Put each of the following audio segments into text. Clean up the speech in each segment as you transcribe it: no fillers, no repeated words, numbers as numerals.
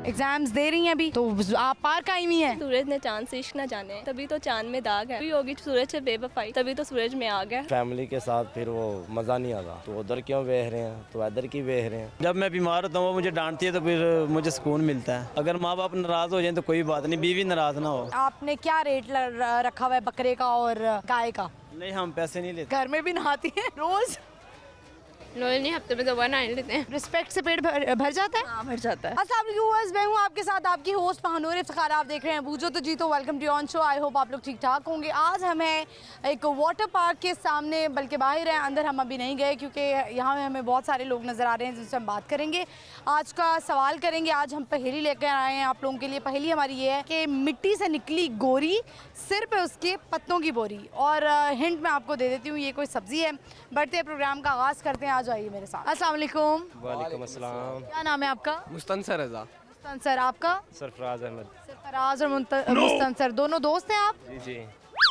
Exams दे रही हैं अभी, तो आप पार्क आई हुई हैं। सूरज ने चांद से इश्क न जाने, तभी तो चांद में दाग है। होगी सूरज से बेवफाई, तभी तो सूरज में आग है। फैमिली के साथ फिर वो मज़ा नहीं आता, तो उधर क्यों बेह रहे हैं, तो इधर की बेह रहे हैं। जब मैं बीमार होता हूँ वो मुझे डांटती है तो फिर मुझे सुकून मिलता है। अगर माँ बाप नाराज़ हो जाए तो कोई बात नहीं, बीवी नाराज़ ना हो। आपने क्या रेट रखा हुआ है बकरे का और गाय का? नहीं, हम पैसे नहीं लेते। घर में भी नहाती है रोज? नहीं, हफ्ते में 2 बार नहा लेते हैं। रिस्पेक्ट से पेट भर जाता है? हाँ, भर जाता है। अस्सलाम वालेकुम व्यूअर्स, मैं हूँ आपके साथ आपकी होस्ट महानूर इफ्तिखार। आप देख रहे हैं बूझो तो जीतो। Welcome to on show. I hope आप लोग ठीक ठाक होंगे। आज हम हैं एक वाटर पार्क के सामने, बल्कि बाहर हैं, अंदर हम अभी नहीं गए क्योंकि यहाँ में हमें बहुत सारे लोग नज़र आ रहे हैं जिनसे हम बात करेंगे। आज का सवाल करेंगे। आज हम पहेली लेकर आए हैं आप लोगों के लिए। पहेली हमारी ये है कि मिट्टी से निकली गोरी, सिर पे उसके पत्तों की बोरी। और हिंट मैं आपको दे देती हूँ, ये कोई सब्जी है। बढ़ते प्रोग्राम का आगाज़ करते हैं। आ जाइए मेरे साथ। अस्सलाम वालेकुम। वालेकुम अस्सलाम। क्या नाम है आपका? मुस्तनसर रज़ा। मुस्तनसर। आपका? सरफराज अहमद। सरफराज और मुस्तनसर दोनों दोस्त हैं आप? जी जी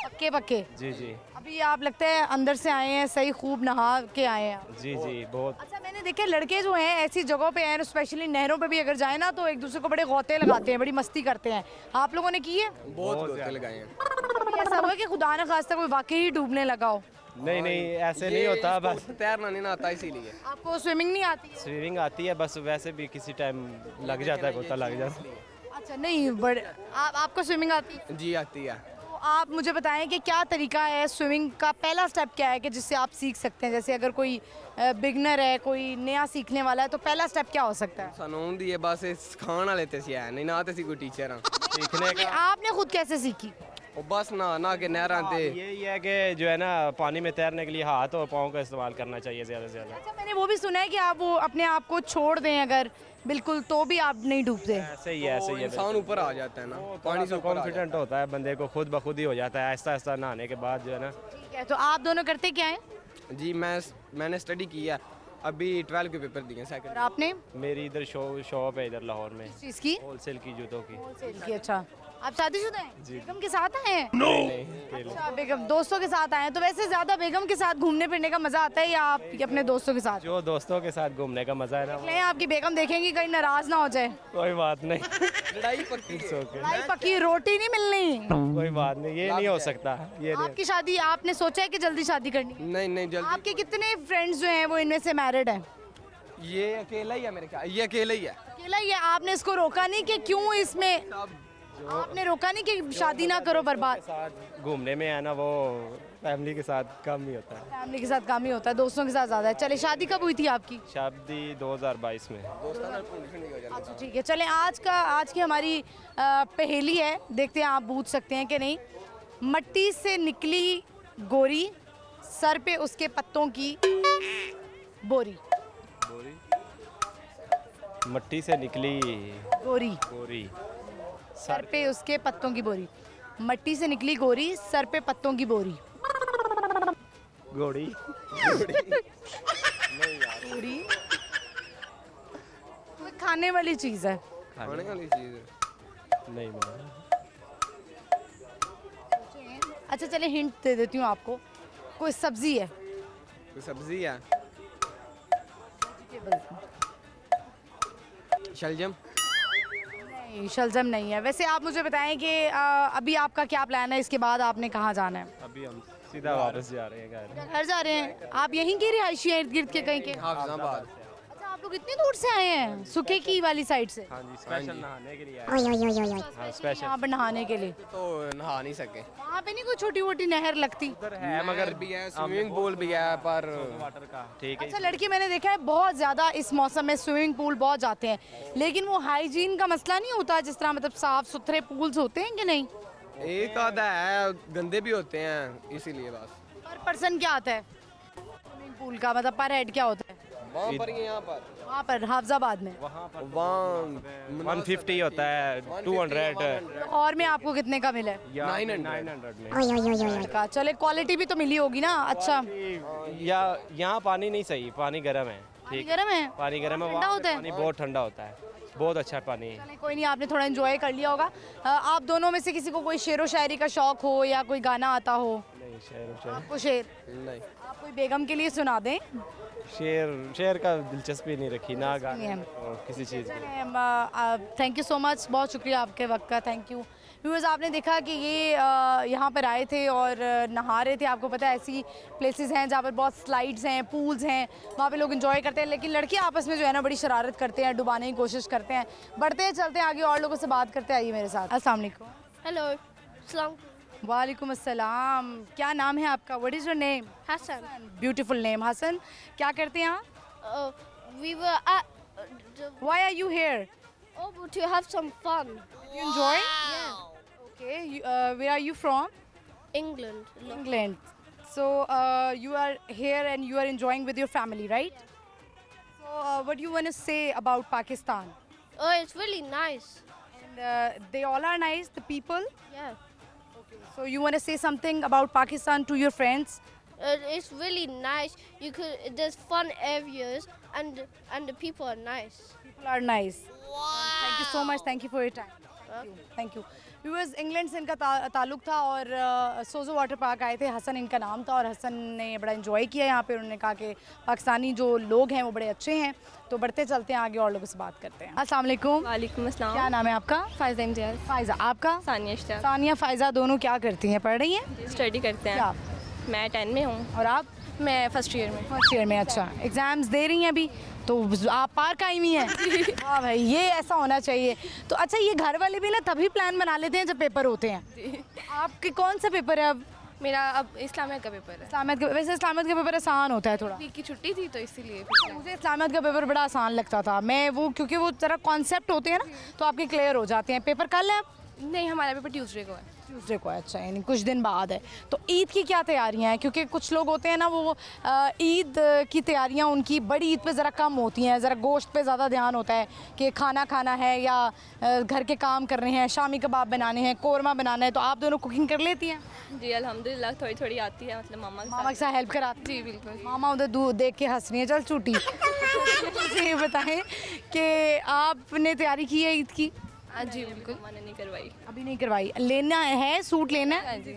पक्के पक्के। जी जी अभी आप लगता है अंदर से आए हैं, सही खूब नहा के आए हैं आप। जी जी बहुत। अच्छा, मैंने देखे लड़के जो हैं ऐसी जगहों पे हैं, स्पेशली नहरों पे भी अगर जाए ना, तो एक दूसरे को बड़े गौते लगाते हैं, बड़ी मस्ती करते हैं। आप लोगों ने की है? बहुत गोते लगाए हैं। कभी ऐसा हुआ कि खुदा न खास्ता कोई वाकई ही डूबने लगा हो? नहीं नहीं, ऐसे नहीं होता। बस तैरना नहीं आता इसीलिए। आपको स्विमिंग नहीं आती है? स्विमिंग आती है, बस वैसे भी किसी टाइम लग जाता है, गोता लग जाता है। अच्छा, नहीं बड़े आपको स्विमिंग आती है? जी आती है। तो आप मुझे बताएं कि क्या तरीका है स्विमिंग का, पहला स्टेप क्या है कि जिससे आप सीख सकते हैं? जैसे अगर कोई बिगनर है, कोई नया सीखने वाला है, तो पहला स्टेप क्या हो सकता है? ਸਾਨੂੰ ਆਉਂਦੀ ਹੈ ਬਸ ਸਿਖਾਉਣ ਵਾਲੇ ਤੇ ਸੀ ਹੈ ਨਹੀਂ ਨਾ ਤੇ ਸੀ ਕੋਈ ਟੀਚਰ ਆ सीखने का आपने खुद कैसे सीखी? ਉਹ ਬਸ ਨਾ के नहरां ते यही है कि जो है ना, पानी में तैरने के लिए हाथ और पाँव का इस्तेमाल करना चाहिए ज़्यादा से ज़्यादा। अच्छा, मैंने वो भी सुना है कि आप वो अपने आप को छोड़ दें अगर बिल्कुल, तो भी आप नहीं डूबते। ऐसे ही है, ऐसे ही है। इंसान ऊपर आ जाता है ना, पानी से ऊपर आ जाता कॉन्फिडेंट होता है बंदे को, खुद ब खुद ही हो जाता है आहिस्ता आहिस्ता नहाने के बाद जो है ना। ठीक है, तो आप दोनों करते क्या हैं? है। जी मैंने स्टडी की है, अभी 12 के पेपर दिए और सेकंड। आपने मेरी इधर शॉप है इधर लाहौर में, किस चीज़ की? होलसेल की जूतों की। होलसेल की। अच्छा, आप शादीशुदा हैं? बेगम के साथ आए हैं? नहीं, अकेले। अच्छा, बेगम दोस्तों के साथ आए हैं। तो वैसे ज़्यादा बेगम के साथ घूमने फिरने का मज़ा आता है या आप अपने दोस्तों के साथ? जो दोस्तों के साथ घूमने का मजा है ना, नहीं, आपकी बेगम देखेंगी कहीं नाराज़ ना हो जाए। कोई बात नहीं। लड़ाई पक्की है। ओके, भाई पक्की रोटी नहीं मिलनी। कोई बात नहीं, ये नहीं हो सकता। ये नहीं। आपकी शादी आपने सोचा है कि जल्दी शादी करनी? नहीं जल्दी। आपके कितने फ्रेंड्स जो हैं वो इनमें से मैरिड हैं? ये अकेला ही है मेरे ख्याल, ये अकेला ही है। अकेला ही है? आपने इसको रोका नहीं कि क्यों इसमें, आपने रोका नहीं कि शादी ना करो बर्बाद? साथ घूमने में है ना, वो फैमिली के साथ कम ही होता है। फैमिली के साथ काम ही होता है, दोस्तों के साथ ज़्यादा है। चले, शादी कब हुई थी आपकी? शादी 2022 में। अच्छा, ठीक है। चलें, आज की हमारी पहेली है, देखते हैं आप बूझ सकते हैं कि नहीं। मट्टी से निकली गोरी, सर पे उसके पत्तों की बोरी। मट्टी से निकली गोरी, गोरी, सर पे उसके पत्तों की बोरी। मट्टी से निकली गोरी, सर पे पत्तों की बोरी। घोड़ी। बोरी कोई खाने वाली चीज़ है। खाने वाली चीज़ है। नहीं मिला। अच्छा, चले हिंट दे देती हूँ आपको। कोई सब्जी है। कोई सब्जी है। शलजम। नहीं, शलजम नहीं है। वैसे आप मुझे बताएं कि अभी आपका क्या प्लान है, इसके बाद आपने कहाँ जाना है? अभी हम सीधा वापस जा रहे हैं घर। घर जा रहे हैं? आप यहीं के रिहायशी हैं, इर्द गिर्द के कहीं के? हाफिजाबाद। अच्छा, आप लोग इतनी दूर से आए हैं, सुखे की वाली साइड से? हाँ जी, स्पेशल नहाने के लिए आए। हाँ, स्पेशल। यहाँ पर नहाने के लिए? तो नहा नहीं सके। वहाँ पे नहीं कोई छोटी मोटी नहर लगती? उधर है मगर भी है, स्विमिंग पूल भी है, पर वाटर का ठीक है। अच्छा, लड़के मैंने देखा है बहुत ज़्यादा इस मौसम में स्विमिंग पूल बहुत जाते हैं, लेकिन वो हाइजीन का मसला नहीं होता? जिस तरह मतलब साफ सुथरे पूल्स होते हैं कि नहीं? एक आधा है, गंदे भी होते हैं, इसीलिए बस। पर पर्सन क्या आता है स्विमिंग पूल का, मतलब पर हेड क्या होता है वहाँ पर ही, यहाँ पर वहाँ पर हाफिजाबाद में? वहाँ पर 150 होता है, 200 और में आपको कितने का मिला है? 900 में। का चले, क्वालिटी भी तो मिली होगी ना? अच्छा, या यहाँ पानी नहीं सही, पानी गर्म है। पानी ठीक, गर्म है? पानी गर्म है। ठंडा वहाँ होता है? पानी बहुत ठंडा होता है। बहुत अच्छा पानी है। चलें, कोई नहीं, आपने थोड़ा एंजॉय कर लिया होगा। आप दोनों में से किसी को कोई शेरो शायरी का शौक हो या कोई गाना आता हो? नहीं शेर आपको शेर? नहीं आप कोई बेगम के लिए सुना दें। शेर का दिलचस्पी नहीं रखी ना नहीं गाने है। और किसी चीज़ की। थैंक यू सो मच, बहुत शुक्रिया आपके वक्त का, थैंक यू। व्यूअर्स, आपने देखा कि ये यहाँ पर आए थे और नहा रहे थे। आपको पता है ऐसी प्लेसेस हैं जहाँ पर बहुत स्लाइड्स हैं, पूल्स हैं, वहाँ पे लोग एंजॉय करते हैं, लेकिन लड़के आपस में जो है ना बड़ी शरारत करते हैं, डुबाने की कोशिश करते हैं। बढ़ते हैं, चलते हैं आगे, और लोगों से बात करते आइए मेरे साथ। अस्सलाम वालेकुम। Hello, Salam वालेकुम अस्सलाम। क्या नाम है आपका? What is your name? Hassan. Beautiful name Hassan. क्या करते हैं आप? We were at why are you here? to have some fun. You enjoy? Yeah, Okay. Where are you from? England. England. So you are here and you are enjoying with your family, right? So what do you want to say about Pakistan? Oh, it's really nice. And they all are nice, the people. Yeah, So you want to say something about Pakistan to your friends? it's really nice. You could there's fun areas and the people are nice. People are nice. Thank you so much. Thank you for your time. Thank you. Viewers, England से इनका ताल्लुक था और सोजो water park आए थे। हसन इनका नाम था और हसन ने बड़ा एंजॉय किया यहाँ पे। उन्होंने कहा कि पाकिस्तानी जो लोग हैं वो बड़े अच्छे हैं। तो बढ़ते चलते हैं आगे और लोगों से बात करते हैं। अस्सलाम वालेकुम। वालेकुम अस्सलाम। क्या नाम है आपका? फ़ायज़ा इम्तियाज़। फायजा। आपका? सानिया इश्तियाक। सानिया, फायजा, दोनों क्या करती हैं? पढ़ रही हैं? स्टडी करते क्या? हैं। मैं 10 में हूँ। और आप? मैं फर्स्ट ईयर में। फर्स्ट ईयर में। अच्छा, एग्जाम्स दे रही हैं अभी? तो आप पार्क आई हुई हैं? हाँ भाई, ये ऐसा होना चाहिए। तो अच्छा, ये घर वाले भी ना तभी प्लान बना लेते हैं जब पेपर होते हैं। आपके कौन सा पेपर है अब? मेरा अब इस्लामियत का पेपर है। इस्लामियत का? वैसे इस्लामियत का पेपर आसान होता है थोड़ा। वीक की छुट्टी थी तो इसीलिए मुझे इस्लामियत का पेपर बड़ा आसान लगता था। मैं वो, क्योंकि वो जरा कॉन्सेप्ट होते हैं ना तो आपके क्लियर हो जाते हैं। पेपर कल है? नहीं, हमारा पेपर ट्यूसडे को है। ट्यूसडे को है। अच्छा, यानी कुछ दिन बाद है। तो ईद की क्या तैयारियां हैं? क्योंकि कुछ लोग होते हैं ना वो ईद की तैयारियां उनकी बड़ी ईद पे ज़रा कम होती हैं, ज़रा गोश्त पे ज़्यादा ध्यान होता है कि खाना खाना है या घर के काम करने हैं, शामी कबाब बनाने हैं, कौरमा बनाना है। तो आप दोनों कुकिंग कर लेती हैं? जी अल्हम्दुलिल्लाह, थोड़ी थोड़ी आती है, मतलब मामा मामा के साथ हेल्प कराती? जी बिल्कुल। मामा उधर दूर देख के हंस रही है, चल छूटी। मुझे ये बताएं कि आपने तैयारी की है ईद की? हाँ जी बिल्कुल। मैंने नहीं करवाई। अभी नहीं करवाई। लेना है सूट? लेना है? हाँ जी।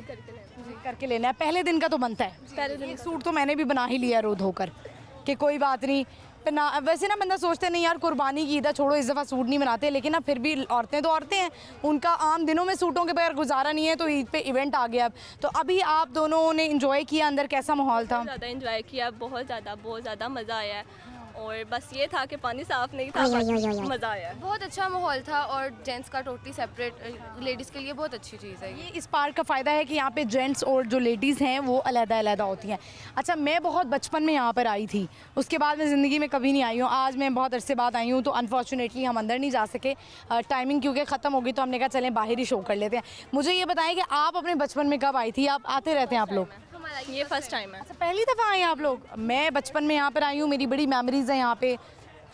करके लेना है। पहले दिन का तो बनता है। पहले दिन एक सूट तो मैंने भी बना ही लिया रो धोकर कि कोई बात नहीं। पर ना वैसे ना बंदा सोचते नहीं यार कुर्बानी की ईद है, छोड़ो इस दफ़ा सूट नहीं बनाते, लेकिन ना फिर भी औरतें तो औरतें हैं, उनका आम दिनों में सूटों के बगैर गुजारा नहीं है। तो ईद पे इवेंट आ गया अब। तो अभी आप दोनों ने इंजॉय किया, अंदर कैसा माहौल था? ज़्यादा इंजॉय किया, बहुत ज़्यादा मज़ा आया है। और बस ये था कि पानी साफ़ नहीं था, मज़ा आया। बहुत अच्छा माहौल था और जेंट्स का टोटली सेपरेट, लेडीज़ के लिए बहुत अच्छी चीज़ है ये। ये इस पार्क का फ़ायदा है कि यहाँ पे जेंट्स और जो लेडीज़ हैं वो अलग-अलग होती हैं। अच्छा, मैं बहुत बचपन में यहाँ पर आई थी, उसके बाद मैं ज़िंदगी में कभी नहीं आई हूँ। आज मैं बहुत अरसे बाद आई हूँ तो अनफॉर्चुनेटली हम अंदर नहीं जा सके, टाइमिंग क्योंकि ख़त्म हो गई। तो हमने कहा चलें बाहर ही शो कर लेते हैं। मुझे ये बताएं कि आप अपने बचपन में कब आई थी? आप आते रहते हैं आप लोग? ये फर्स्ट टाइम है। अच्छा, पहली दफ़ा आए हैं आप लोग? मैं बचपन में यहाँ पर आई हूँ, मेरी बड़ी मेमोरीज़ हैं यहाँ पे।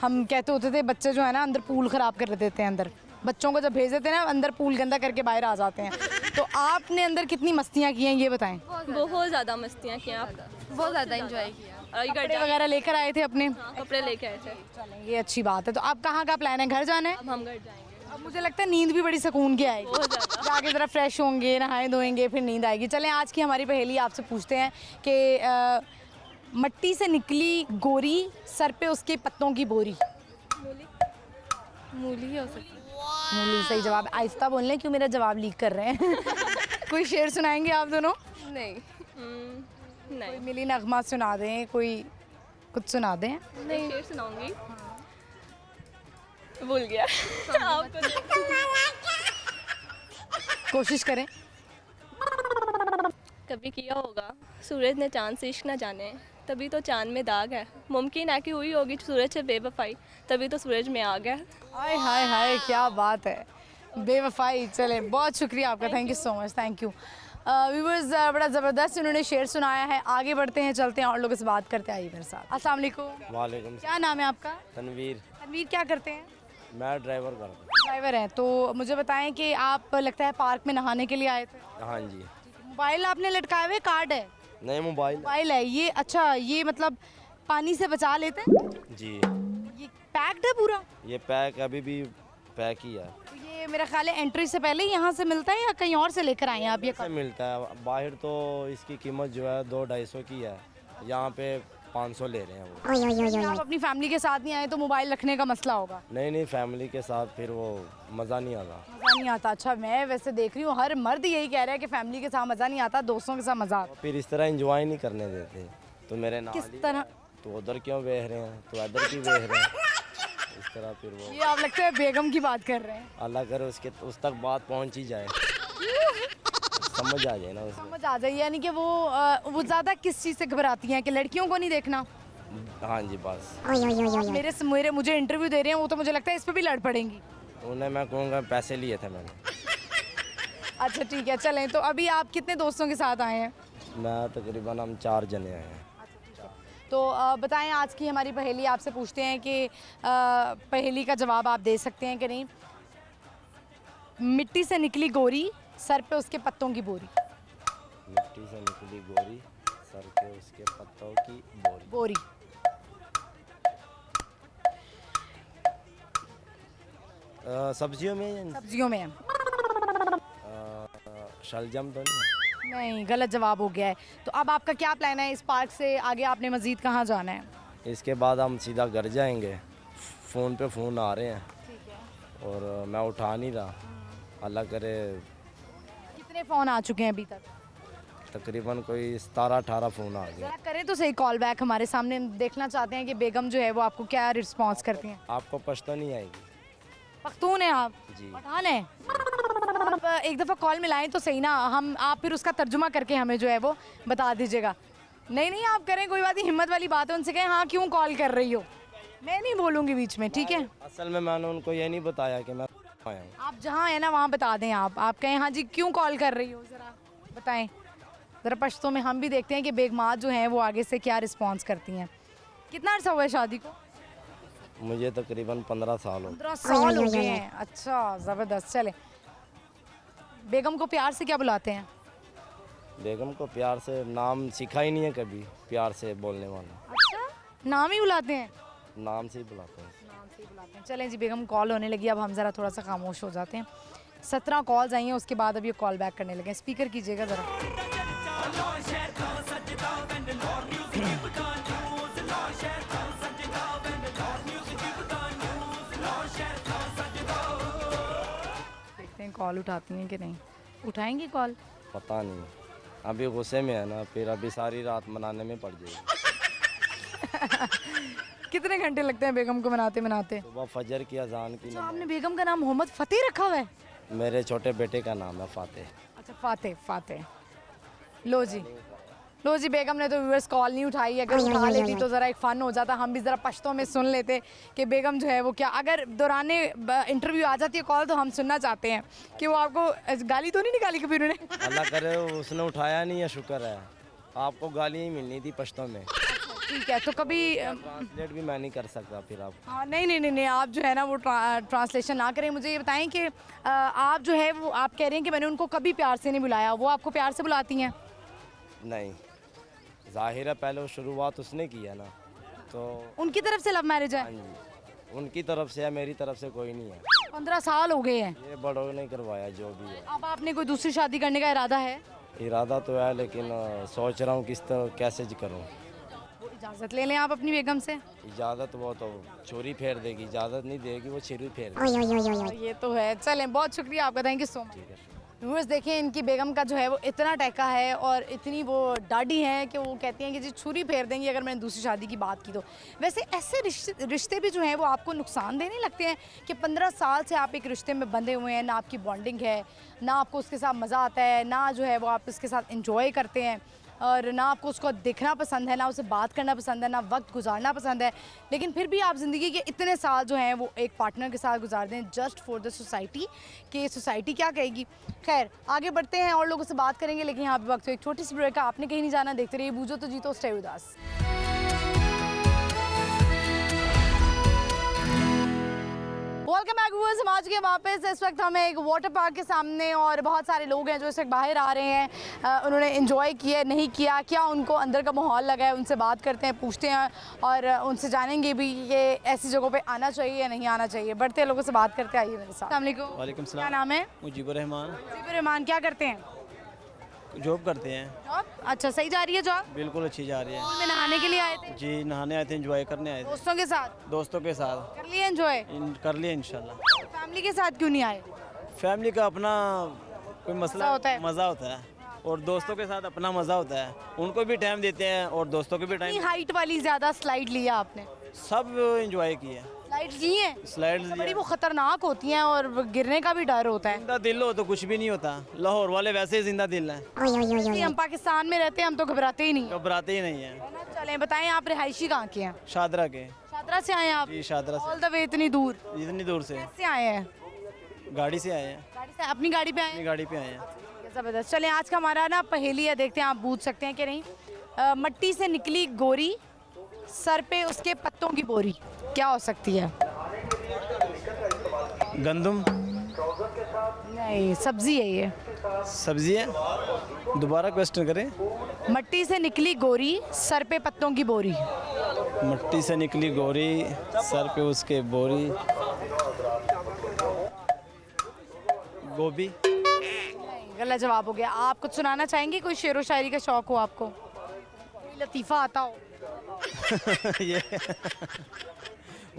हम कहते होते थे बच्चे जो है ना अंदर पूल ख़राब कर देते हैं। अंदर बच्चों को जब भेज देते हैं ना अंदर पूल गंदा करके बाहर आ जाते हैं। तो आपने अंदर कितनी मस्तियाँ की हैं ये बताएं? बहुत ज़्यादा मस्तियाँ की आप। बहुत ज़्यादा इंजॉय किया। और कपड़े वगैरह लेकर आए थे अपने? कपड़े लेके आए थे। चलें, ये अच्छी बात है। तो अब कहाँ का प्लान है? घर जाना है? अब हम घर जाएंगे। अब मुझे लगता है नींद भी बड़ी सुकून की आएगी। जाके ज़रा फ्रेश होंगे, नहाए धोएंगे, फिर नींद आएगी। चलें, आज की हमारी पहेली आपसे पूछते हैं कि मट्टी से निकली गोरी, सर पे उसके पत्तों की बोरी। मूली ही हो सकती है। मूली सही जवाब। आहिस्ता बोल लें, क्यों मेरा जवाब लीक कर रहे हैं? कोई शेर सुनाएंगे आप दोनों? नहीं कोई नहीं, मिली नगमा सुना दें, कोई कुछ सुना दें। नहीं शेर सुनाऊंगी। भूल गया। आपको कोशिश करें। कभी किया होगा सूरज ने चांद से इश्क न जाने, तभी तो चांद में दाग है। मुमकिन है कि हुई होगी सूरज से बेवफाई, तभी तो सूरज में आ गया। हाय हाय हाय, क्या बात है, बेवफाई। चले, बहुत शुक्रिया आपका, thank you so much, thank you. Viewers, बड़ा ज़बरदस्त इन्होंने शेर सुनाया है। आगे बढ़ते हैं, चलते हैं और लोगों से बात करते आइए मेरे साथ। अस्सलाम वालेकुम। वालेकुम। क्या नाम है आपका? तनवीर। तनवीर, क्या करते हैं? मैं ड्राइवर करता हूँ। ड्राइवर हैं। तो मुझे बताएं कि आप लगता है पार्क में नहाने के लिए आए थे। हाँ जी। मोबाइल आपने लटकाए हुए, कार्ड है? नहीं, मोबाइल। मोबाइल है ये। अच्छा, ये मतलब पानी से बचा लेते हैं? जी। ये पैक्ड है पूरा? ये पैक अभी भी पैक ही है। तो ये मेरा ख्याल है एंट्री से पहले ही यहाँ से मिलता है या कहीं और से लेकर आए हैं आप ये? से मिलता है बाहर तो इसकी कीमत जो है 200-250 की है, यहाँ पे 500 ले रहे हैं वो। आप अपनी फैमिली के साथ नहीं आए तो मोबाइल रखने का मसला होगा। नहीं फैमिली के साथ फिर वो मज़ा नहीं आता। मज़ा नहीं आता? अच्छा, मैं वैसे देख रही हूँ हर मर्द यही कह रहा है कि फैमिली के साथ मज़ा नहीं आता, दोस्तों के साथ मज़ा आता। फिर इस तरह एंजॉय नहीं करने देते। तो मेरे नाल किस ही तरह? तो उधर क्यों बेह रहे हैं, तो इधर क्यों बेह रहे हैं, इस तरह फिर वो ये आप लगता है बेगम की बात कर रहे हैं। अल्लाह करे उस तक बात पहुंच ही जाए, समझ आ जाए ना उसमें। समझ आ जाए, यानी कि वो ज़्यादा किस चीज़ से घबराती हैं कि लड़कियों को नहीं देखना? हाँ जी बस। मेरे मुझे इंटरव्यू दे रहे हैं वो, तो मुझे लगता है इस पर भी लड़ पड़ेंगी। उन्हें मैं कहूँगा पैसे लिए थे मैंने। अच्छा ठीक है, चलें। तो अभी आप कितने दोस्तों के साथ आए हैं? मैं तकरीबन हम 4 जने आए हैं। तो बताएं, आज की हमारी पहेली आपसे पूछते हैं कि पहेली का जवाब आप दे सकते हैं कि नहीं। मिट्टी से निकली गोरी, सर पे उसके पत्तों की बोरी। मिट्टी से निकली गोरी, सर पे उसके पत्तों की बोरी। बोरी। सब्जियों में या सब्जियों में है। शलजम तो नहीं? नहीं, गलत जवाब हो गया है। तो अब आपका क्या प्लान है? इस पार्क से आगे आपने मजीद कहाँ जाना है? इसके बाद हम सीधा घर जाएंगे। फ़ोन पे फ़ोन आ रहे हैं और मैं उठा नहीं रहा। अल्लाह करे कितने फ़ोन आ चुके हैं अभी तक? तकरीबन कोई 17-18 फ़ोन आ गए। जरा करें तो सही कॉल बैक, हमारे सामने देखना चाहते हैं कि बेगम जो है वो आपको क्या रिस्पॉन्स करती हैं। आपको पछता नहीं आएगी। पख्तून है आप? जी। पठान है? आप एक दफ़ा कॉल मिलाएं तो सही ना, आप फिर उसका तर्जुमा करके हमें जो है वो बता दीजिएगा। नहीं आप करें, कोई बात नहीं, हिम्मत वाली बात है। उनसे कहें हाँ क्यों कॉल कर रही हो, मैं नहीं बोलूँगी बीच में, ठीक है? असल में मैंने उनको ये नहीं बताया कि मैं आया हूँ। आप जहाँ है ना वहाँ बता दें। आप कहें हाँ जी क्यों कॉल कर रही हो, ज़रा बताएं। ज़रा पश्तो में हम भी देखते हैं कि बेगमात जो हैं वो आगे से क्या रिस्पॉन्स करती हैं। कितना अर्सा हुआ है शादी को? मुझे तकरीबन 15 साल हो। 15 साल हो गए हैं। अच्छा, ज़बरदस्त। चले, बेगम को प्यार से क्या बुलाते हैं? बेगम को प्यार से नाम सीखा ही नहीं है कभी, प्यार से बोलने वाला। अच्छा, नाम ही बुलाते हैं? नाम से ही बुलाते हैं। नाम से ही बुलाते हैं। चलें जी, बेगम कॉल होने लगी, अब हम ज़रा थोड़ा सा खामोश हो जाते हैं। 17 कॉल्स आई हैं, उसके बाद अब ये कॉल बैक करने लगे। स्पीकर कीजिएगा ज़रा। देखते हैं कॉल उठाती हैं कि नहीं। उठाएंगी कॉल? पता नहीं, अभी गुस्से में है ना, फिर अभी सारी रात मनाने में पड़ जाएगी। कितने घंटे लगते हैं बेगम को मनाते मनाते? सुबह फजर की अजान की तो आपने बेगम का नाम मोहम्मद फ़तेह रखा हुआ है? मेरे छोटे बेटे का नाम है फातेह। अच्छा, फ़तेह। लो जी, बेगम ने तो व्यूअर्स कॉल नहीं उठाई। अगर उठा लेती तो ज़रा एक फ़न हो जाता, हम भी ज़रा पश्तों में सुन लेते कि बेगम जो है वो क्या। अगर दौराने इंटरव्यू आ जाती है कॉल तो हम सुनना चाहते हैं कि वो आपको गाली तो नहीं निकाली कभी उन्होंने? अल्लाह करे उसने उठाया नहीं है, शुक्र है। आपको गाली ही मिलनी थी पश्तों में। ठीक है, तो कभी ट्रांसलेट भी मैं नहीं कर सकता फिर आप। हाँ नहीं, आप जो है ना वो ट्रांसलेशन ना करें। मुझे ये बताएं कि आप जो है वो आप कह रहे हैं कि मैंने उनको कभी प्यार से नहीं बुलाया, वो आपको प्यार से बुलाती हैं? नहीं, जाहिर है पहले वो शुरुआत उसने की है ना, तो उनकी तरफ से लव मैरिज हाँ है? जी, उनकी तरफ से है, मेरी तरफ से कोई नहीं है। 15 साल हो गए हैं। ये बड़ों ने करवाया जो भी है। अब आपने कोई दूसरी शादी करने का इरादा है? इरादा तो है, लेकिन सोच रहा हूँ किस तरह कैसे करूँ। वो इजाज़त ले लें आप अपनी बेगम से। इजाज़त वो तो छुरी फेर देगी, इजाज़त नहीं देगी, वो छुरी फेर देगी। ये तो है। चलें, बहुत शुक्रिया आपका, थैंक यू सो मच। ठीक है। व्यूअर्स देखें, इनकी बेगम का जो है वो इतना टैका है और इतनी वो डाडी है कि वो कहती हैं कि जी छुरी फेर देंगी अगर मैंने दूसरी शादी की बात की तो। वैसे ऐसे रिश्ते भी जो हैं वो आपको नुकसान देने लगते हैं कि 15 साल से आप एक रिश्ते में बंधे हुए हैं, ना आपकी बॉन्डिंग है, ना आपको उसके साथ मज़ा आता है, ना जो है वो आप उसके साथ इंजॉय करते हैं, और ना आपको उसको देखना पसंद है, ना उसे बात करना पसंद है, ना वक्त गुजारना पसंद है। लेकिन फिर भी आप ज़िंदगी के इतने साल जो हैं वो एक पार्टनर के साथ गुजार दें जस्ट फॉर द सोसाइटी, कि सोसाइटी क्या कहेगी। खैर, आगे बढ़ते हैं और लोगों से बात करेंगे, लेकिन यहाँ पे वक्त एक छोटी सी ब्रेक का। आपने कहीं नहीं जाना, देखते रहिए बूझो तो जीतो, stay with us. Welcome back viewers, पहुंच गए वापस। इस वक्त हमें एक वाटर पार्क के सामने और बहुत सारे लोग हैं जो इस वक्त बाहर आ रहे हैं। उन्होंने एंजॉय किया नहीं किया, क्या उनको अंदर का माहौल लगा है, उनसे बात करते हैं, पूछते हैं और उनसे जानेंगे भी ये ऐसी जगहों पे आना चाहिए या नहीं आना चाहिए। बढ़ते हैं, लोगों से बात करते आइए मेरे साथ। अस्सलाम वालेकुम। वालेकुम क्या सलाम। नाम है? मुजीबुर रहमान। मुजीबुर रहमान। क्या करते हैं? जॉब करते हैं। जॉब? अच्छा, सही जा रही है जॉब? बिल्कुल अच्छी जा रही है। पूल में नहाने के लिए आए थे? जी नहाने आए थे, एंजॉय करने आए थे दोस्तों के साथ? दोस्तों के साथ। कर लिए एंजॉय? कर लिए इंशाल्लाह। फैमिली के साथ क्यों नहीं आए? फैमिली का अपना कोई मसला होता है। मज़ा होता है और दोस्तों के साथ अपना मज़ा होता है। उनको भी टाइम देते हैं और दोस्तों को भी कितनी टाइम। हाइट वाली ज्यादा स्लाइड लिया आपने? सब एंजॉय किए। स्लाइड ली है? स्लाइड्स बड़ी वो खतरनाक होती हैं और गिरने का भी डर होता है। जिंदा दिल हो तो कुछ भी नहीं होता। लाहौर वाले वैसे ही जिंदा दिल हैं, हम पाकिस्तान में रहते हैं, हम तो घबराते ही नहीं घबराते ही नहीं हैं। है। चलें, बताएं आप रिहायशी कहाँ के हैं? शादरा के। शादरा से आए हैं आप? जी शादरा ऑल द वे इतनी दूर से, इतनी दूर से कैसे आए हैं? गाड़ी से आए हैं। गाड़ी से? अपनी गाड़ी पे आए अपनी हैं? गाड़ी पे आए हैं। जबरदस्त। चलें, आज का हमारा ना पहेली है, देखते हैं आप पूछ सकते हैं कि नहीं। मट्टी से निकली गोरी, सर पे उसके पत्तों की बोरी, क्या हो सकती है? गंदम। नहीं, सब्जी है ये। सब्जी है। दोबारा क्वेश्चन करें। मट्टी से निकली गोरी, सर पे पत्तों की बोरी। मिट्टी से निकली गोरी, सर पे उसके बोरी। गोभी। गलत जवाब हो गया। आप कुछ सुनाना चाहेंगे? कोई शेरो शायरी का शौक हो आपको? कोई लतीफ़ा आता हो? ये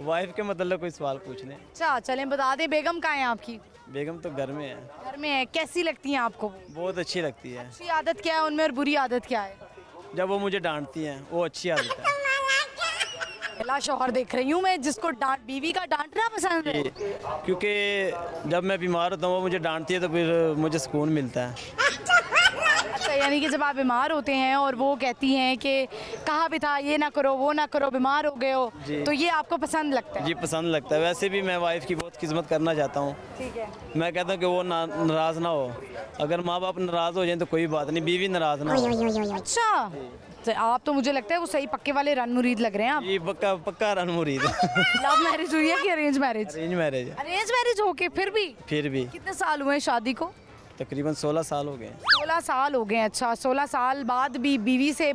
वाइफ के मतलब कोई सवाल पूछने। अच्छा, चलें बता दें। बेगम कहाँ है आपकी? बेगम तो घर में है। घर में है। कैसी लगती हैं आपको? बहुत अच्छी लगती है। अच्छी आदत क्या है उनमें और बुरी आदत क्या है? जब वो मुझे डांटती हैं वो अच्छी आदत है। पहला शौहर देख रही हूँ मैं जिसको डांट, बीवी का डांटना पसंद है। क्योंकि जब मैं बीमार होता हूँ वो मुझे डांटती है तो फिर मुझे सुकून मिलता है। अच्छा, यानी कि जब आप बीमार होते हैं और वो कहती हैं कि कहा भी था ये ना करो वो ना करो, बीमार हो गए हो, जी। तो ये आपको पसंद लगता है? जी पसंद लगता है। वैसे भी मैं वाइफ की बहुत खिदमत करना चाहता हूँ। ठीक है। मैं कहता हूँ कि वो नाराज़ ना हो। अगर माँ बाप नाराज़ हो जाए तो कोई बात नहीं, बीवी नाराज़ ना हो। अच्छा, तो आप तो मुझे लगता है वो सही पक्के वाले रन मुरीद लग रहे हैं आप। ये पक्का पक्का रन मुरीद। लव मैरिज हुई है कि arrange marriage? Arrange marriage. Arrange marriage होके फिर भी फिर भी कितने साल हुए हैं शादी को? तकरीबन 16 साल हो गए। 16 साल हो गए हैं। अच्छा, 16 साल बाद भी बीवी से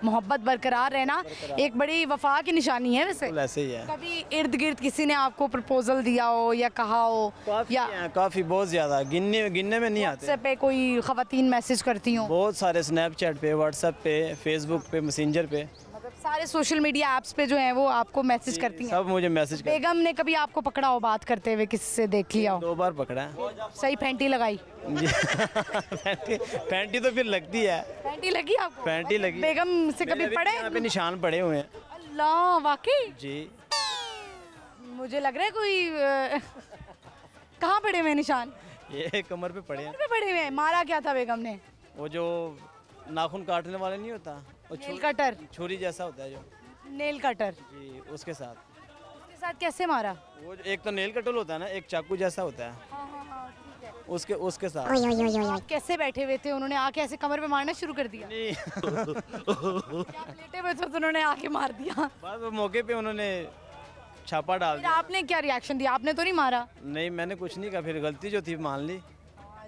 मोहब्बत बरकरार रहना एक बड़ी वफा की निशानी है। वैसे बिल्कुल ऐसे ही है। कभी इर्द गिर्द किसी ने आपको प्रपोजल दिया हो या कहा हो, या काफ़ी बहुत ज़्यादा, गिनने में नहीं आते। व्हाट्सएप पे कोई खवातीन मैसेज करती हो? बहुत सारे स्नैपचैट पे, व्हाट्सएप पे, फेसबुक पे, मैसेंजर पे, मतलब सारे सोशल मीडिया ऐप्स पे जो हैं वो आपको मैसेज करती हैं? सब मुझे मैसेज कर। बेगम ने कभी आपको पकड़ा हो बात करते हुए, किसी से देख लिया हो? 2 बार पकड़ा है। सही फैंटी लगाई? जी। फैंटी तो फिर लगती है। फैंटी लगी आपको? फैंटी लगी। बेगम से कभी मेरे भी पड़े? यहाँ पे निशान पड़े हुए हैं। अल्लाह, वाकई? जी। मुझे लग रहा है कोई कहाँ पड़े हुए हैं निशान? ये कमर पे पड़े हैं। पे पड़े हुए हैं। मारा क्या था बेगम ने? वो जो नाखून काटने वाला नहीं होता, वो नेल कटर? छुरी जैसा होता है जो। Nail cutter? जी उसके साथ। उसके साथ कैसे मारा? वो एक तो नेल कटर होता है ना, एक चाकू जैसा होता है, उसके साथ। आप कैसे बैठे हुए थे? उन्होंने आके ऐसे कमर पे मारना शुरू कर दिया? नहीं। आप लेटे हुए थे तो उन्होंने आके मार दिया? बाद वो मौके पे उन्होंने छापा डाल फिर दिया। आपने क्या रिएक्शन दिया? आपने तो नहीं मारा? नहीं मैंने कुछ नहीं कहा, फिर गलती जो थी मान ली।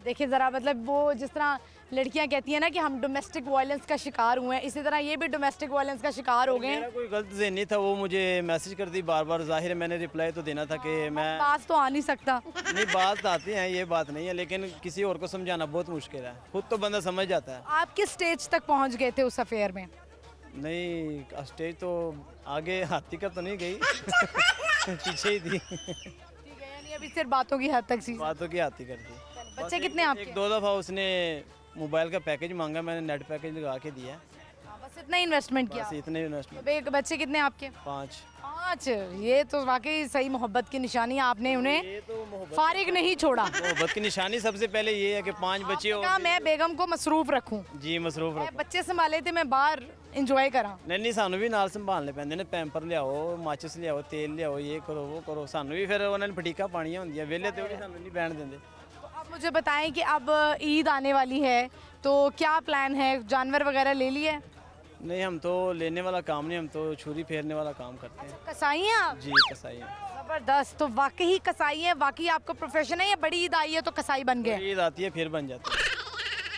देखिए ज़रा, मतलब वो जिस तरह लड़कियां कहती हैं ना कि हम डोमेस्टिक वायलेंस का शिकार हुए हैं, इसी तरह ये भी डोमेस्टिक वायलेंस का शिकार हो गए मेरा हैं। कोई गलत ज़हन नहीं था, वो मुझे मैसेज करती बार बार। जाहिर है मैंने रिप्लाई तो देना था कि मैं पास तो आ नहीं सकता। नहीं, बात आती है, ये बात नहीं है, लेकिन किसी और को समझाना बहुत मुश्किल है। खुद तो बंदा समझ जाता है। आप किस स्टेज तक पहुंच गए थे उस अफेयर में? नहीं स्टेज तो आगे हाथी का तो नहीं गई। पीछे ही थी। ठीक है, यानी अभी सिर्फ बातों की हद तक चीज़। बातों की हाथी कर दी। बच्चे कितने आपके? 1-2 दफ़ा उसने मोबाइल का पैकेज मांगा, मैंने नेट पैकेज लगा के दिया। बस इतना ही इन्वेस्टमेंट किया? बस इतने इन्वेस्टमेंट। बच्चे कितने आपके? 5। 5? ये तो वाकई सही मोहब्बत की निशानी है। आपने उन्हें फारिग नहीं छोड़ा। मोहब्बत की निशानी सबसे पहले ये है कि 5 बच्चे हो। कहा मैं बेगम को मसरूफ रखूं। जी मसरूफ मैं रखो। बच्चे संभाले थे, मैं बाहर इंजॉय करा। नहीं सानू भी नाल संभालने पैंदे ने। पैंपर लियाओ, माचिस लियाओ, तेल लियाओ, ये करो वो करो। सानू भी फिर उन्होंने फटीका पानियां होंदियां, वेले तो भी सानू नहीं बैठ देंगे। आप मुझे बताएं कि अब ईद आने वाली है तो क्या प्लान है? जानवर वगैरह ले लिए? नहीं, हम तो लेने वाला काम नहीं, हम तो छुरी फेरने वाला काम करते हैं। कसाई हैं आप? जी, कसाई हैं। जबरदस्त। तो वाकई कसाई है, वाकई आपका प्रोफेशन है या बड़ी ईद आई है तो कसाई बन गए? ईद आती है फिर बन जाती है।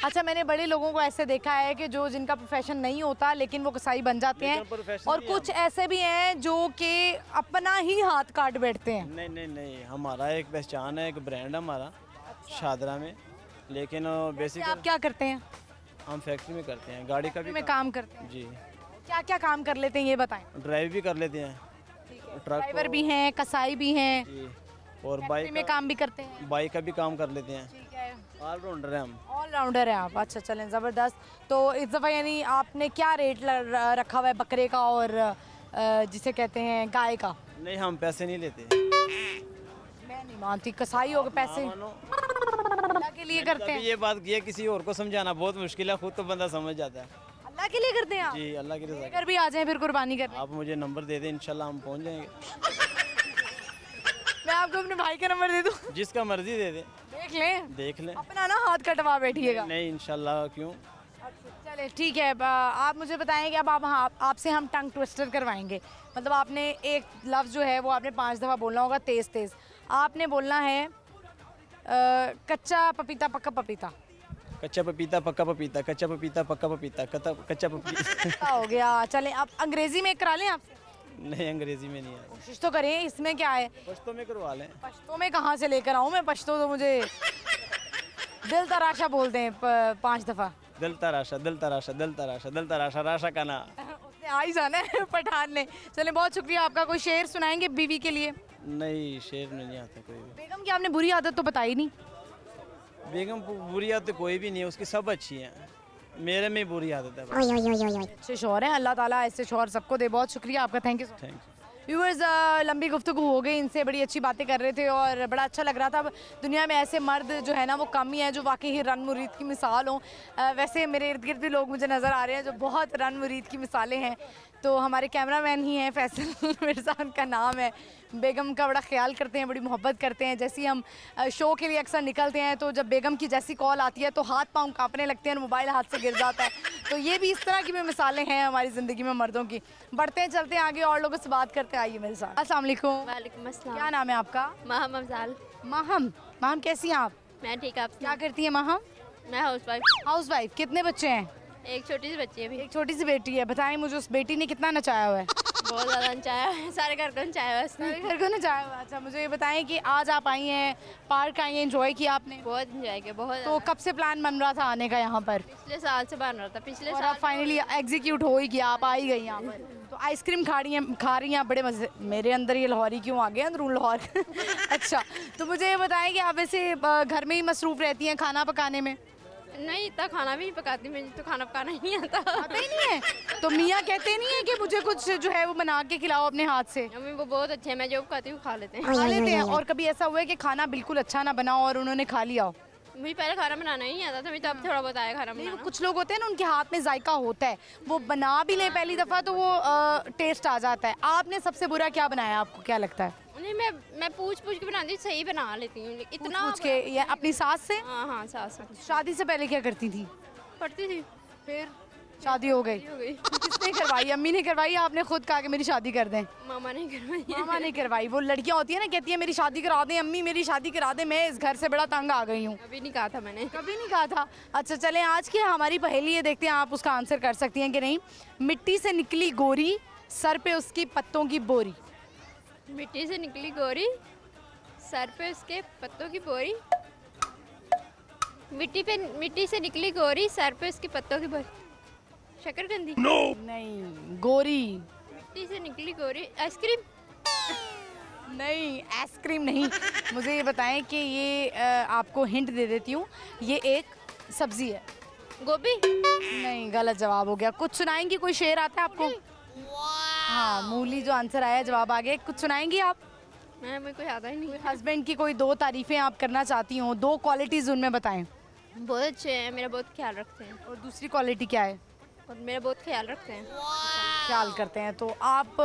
अच्छा, मैंने बड़े लोगों को ऐसे देखा है कि जो जिनका प्रोफेशन नहीं होता लेकिन वो कसाई बन जाते लेकिन हैं, प्रोफेशन और भी कुछ ऐसे भी हैं जो कि अपना ही हाथ काट बैठते हैं। नहीं नहीं नहीं, हमारा एक पहचान है, एक ब्रांड है हमारा शादरा में, लेकिन बेसिक आप क्या करते हैं? हम फैक्ट्री में करते हैं, गाड़ी का भी में काम करते हैं? जी, क्या क्या काम कर लेते हैं ये बताएं। ड्राइव भी कर लेते हैं, ट्रक ड्राइवर भी हैं, कसाई भी हैं, जी, और फैक्ट्री में काम भी करते हैं। बाइक का भी काम कर लेते हैं। ठीक है, ऑलराउंडर है हम। ऑलराउंडर है आप। अच्छा, चलें, ज़बरदस्त। तो इस दफ़ा यानी आपने क्या रेट रखा हुआ है बकरे का और जिसे कहते हैं गाय का? नहीं, हम पैसे नहीं लेते। मैं नहीं मानती, कसाई हो गए पैसे मानो, अल्लाह के लिए करते तभी हैं। ये बात की है, किसी और को समझाना बहुत मुश्किल है, खुद तो बंदा समझ जाता है। अल्लाह के लिए करते हैं आप? जी, अल्लाह की रज़ा। लेकर भी आ जाएं फिर कुर्बानी करने। आप मुझे नंबर दे दें, इंशाल्लाह हम पहुंच जाएंगे। मैं आपको अपने भाई का नंबर दे दूं? जिसका मर्जी दे दें, देख लें, देख लें। अपना ना हाथ कटवा बैठिएगा। नहीं, इंशाल्लाह, क्यों? चले, ठीक है। आप मुझे बताएं कि अब आपसे हम टंग ट्विस्टर करवाएंगे। मतलब आपने एक लफ्ज़ जो है वो आपने 5 दफ़ा बोलना होगा तेज़ तेज़। आपने बोलना है कच्चा पपीता पक्का पपीता। कच्चा पपीता पक्का पपीता, कच्चा पपीता पक्का पपीता, कच्चा पपीता। हो गया। चलें, अब अंग्रेज़ी में करा लें आपसे? नहीं, अंग्रेजी में नहीं आता। कोशिश तो करें, इसमें क्या है। पश्तो में करवा लें। पश्तो में कहाँ से लेकर आऊँ मैं? पश्तो तो मुझे दिल तराशा बोलते हैं 5 दफ़ा। दिल तराशा, दिल तराशा, दिल तराशा, दिल तराशा, राशा का ना। उसने आ ही जाना है पठान ने। चलें, बहुत शुक्रिया आपका। कोई शेर सुनाएंगे बीवी के लिए? नहीं, शेर नहीं आता कोई भी। बेगम की आपने बुरी आदत तो बताई नहीं। बेगम बुरी आदत कोई भी नहीं है, उसकी सब अच्छी हैं, मेरे में बुरी आदत है बस। अच्छे शौहर हैं, अल्लाह ताला ऐसे शौहर सबको दे। बहुत शुक्रिया आपका, thank you so much. Thank you. Viewers, लंबी गुफ्तगू हो गई, इनसे बड़ी अच्छी बातें कर रहे थे और बड़ा अच्छा लग रहा था। अब दुनिया में ऐसे मर्द जो है ना वो कम ही हैं जो वाकई ही रन मुरीद की मिसाल हों। वैसे मेरे इर्द गिर्द भी लोग मुझे नज़र आ रहे हैं जो बहुत रन मुरीद की मिसालें हैं। तो हमारे कैमरामैन ही हैं फैसल मिर्ज़ा, उनका नाम है। बेगम का बड़ा ख्याल करते हैं, बड़ी मोहब्बत करते हैं। जैसे ही हम शो के लिए अक्सर निकलते हैं तो जब बेगम की जैसी कॉल आती है तो हाथ पाँव कांपने लगते हैं, मोबाइल हाथ से गिर जाता है। तो ये भी इस तरह की भी मिसालें हैं हमारी ज़िंदगी में मर्दों की। बढ़ते हैं, चलते हैं आगे और लोगों से बात करते हैं। आइए मेरे साथ। अस्सलाम वालेकुम। वालेकुम अस्सलाम। क्या नाम है आपका? माहम अफजाल। माहम। माहम कैसी हैं आप? मैं ठीक, आप? क्या करती हैं माहम? मैं हाउसवाइफ। House wife. कितने बच्चे हैं? एक छोटी सी बच्ची है भी। एक छोटी सी बेटी है। बताएं मुझे, उस बेटी ने कितना नचाया हुआ है? बहुत ज़्यादा नचाया है, सारे घर को नचाया है उसने। सारे घर को नचाया हुआ है। अच्छा, मुझे ये बताएं कि आज आप आई हैं, पार्क आई हैं, एंजॉय किया आपने? बहुत इंजॉय किया, बहुत। तो कब से प्लान बन रहा था आने का यहाँ पर? पिछले साल से बन रहा था, पिछले और साल। अब फाइनली एग्जीक्यूट हो ही गया, आप आ ही गई यहाँ पर। तो आइसक्रीम खा रही हैं बड़े मजे। मेरे अंदर ये लाहौरी क्यों आ गए, अंदरून लाहौर। अच्छा, तो मुझे ये बताएं कि आप वैसे घर में ही मसरूफ़ रहती हैं खाना पकाने में? नहीं, इतना खाना भी नहीं पकाती, मुझे तो खाना पकाना ही नहीं आता। आता ही नहीं है? तो मियाँ कहते नहीं है कि मुझे कुछ जो है वो बना के खिलाओ अपने हाथ से? मम्मी वो बहुत अच्छे हैं, मैं जो खाती हूँ खा लेते हैं। खा लेते हैं। और कभी ऐसा हुआ है कि खाना बिल्कुल अच्छा ना बना और उन्होंने खा लिया हो? मुझे पहले खाना बनाना ही नहीं आता था, मुझे तो अब थोड़ा बहुत आया खाना नहीं, वो बनाना। कुछ लोग होते हैं ना उनके हाथ में जायका होता है, वो बना भी लें पहली दफ़ा तो वो टेस्ट आ जाता है। आपने सबसे बुरा क्या बनाया, आपको क्या लगता है? नहीं, मैं पूछ के बनाती हूँ, सही बना लेती हूँ इतना। पूछ के या अपनी सास से? हाँ हाँ, सास। शादी से पहले क्या करती थी? पढ़ती थी, फिर शादी हो गई? हो गई। किसने करवाई? अम्मी ने करवाई? आपने खुद कहा कि मेरी शादी कर दें? मामा ने करवाई। मामा ने करवाई। वो लड़कियां होती है ना, कहती है मेरी शादी करा दें अम्मी, मेरी शादी करा दें, मैं इस घर से बड़ा तंग आ गई हूँ। अभी नहीं कहा था मैंने। कभी नहीं कहा था? अच्छा, चलें, आज की हमारी पहेली ये देखते हैं आप उसका आंसर कर सकती हैं कि नहीं। मिट्टी से निकली गोरी, सर पे उसकी पत्तों की बोरी। मिट्टी से निकली गोरी, सर पे उसके पत्तों की बोरी। मिट्टी से निकली गोरी, सर पे उसके पत्तों की बोरी। शकरकंदी। नहीं, गोरी मिट्टी से निकली गोरी, आइसक्रीम। नहीं, आइसक्रीम नहीं। मुझे ये बताएं कि ये आपको हिंट दे देती हूँ, ये एक सब्जी है। गोभी। नहीं, गलत जवाब हो गया। कुछ सुनाएंगी? कोई शेर आता है आपको? हाँ, मूली जो आंसर आया, जवाब आ गया। कुछ सुनाएंगी आप? मेरे को याद ही नहीं। हस्बैंड की कोई 2 तारीफें आप करना चाहती हो, 2 क्वालिटीज उनमें बताएं। बहुत अच्छे हैं, मेरा बहुत ख्याल रखते हैं। और दूसरी क्वालिटी क्या है? और मेरा बहुत ख्याल रखते हैं। ख्याल करते हैं। तो आप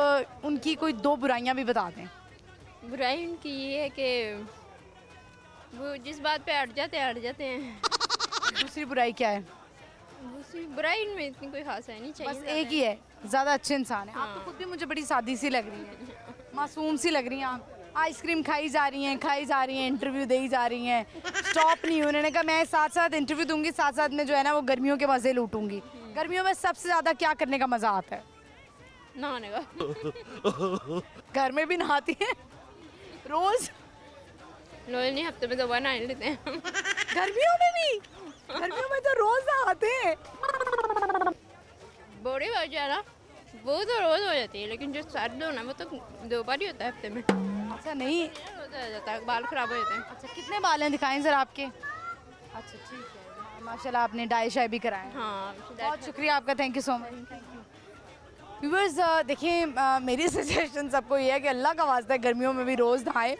उनकी कोई 2 बुराइयां भी बता दें। बुराई उनकी ये है कि वो जिस बात पे अड़ जाते हैं। दूसरी बुराई क्या है? बुराई में इतनी कोई खास है नहीं चाहिए बस एक ही है, ज़्यादा अच्छे इंसान है। आप तो खुद भी मुझे बड़ी सादी सी लग रही है, मासूम सी लग रही हैं आप। आइसक्रीम खाई जा रही हैं, इंटरव्यू दे ही जा रही हैं, स्टॉप नहीं। उन्होंने कहा मैं साथ साथ इंटरव्यू दूंगी, साथ साथ में जो है ना वो गर्मियों के मज़े लूटूंगी। गर्मियों में सबसे ज़्यादा क्या करने का मज़ा आता है? नहाने का। घर में भी नहाती हैं रोज़? लोग नहीं, हफ्ते में 2 बार नहा लेते हैं। गर्मियों में भी? गर्मियों में तो रोज़ नहाते हैं। बॉडी हो जाए ना, वो तो रोज़ हो जाती है, लेकिन जो सर्द होना वो तो 2 बार ही होता है हफ्ते में। अच्छा नहीं, रोज़ हो जाता है, बाल खराब हो जाते हैं। अच्छा कितने बाल हैं दिखाएं ज़रा आपके? अच्छा ठीक है, माशाल्लाह आपने डाई शाई भी कराए हैं। हाँ, बहुत शुक्रिया आपका, thank you so much. Viewers देखिए, मेरी सजेशन सबको ये है कि अल्लाह का वास्ता है गर्मियों में भी रोज़ नहाएं।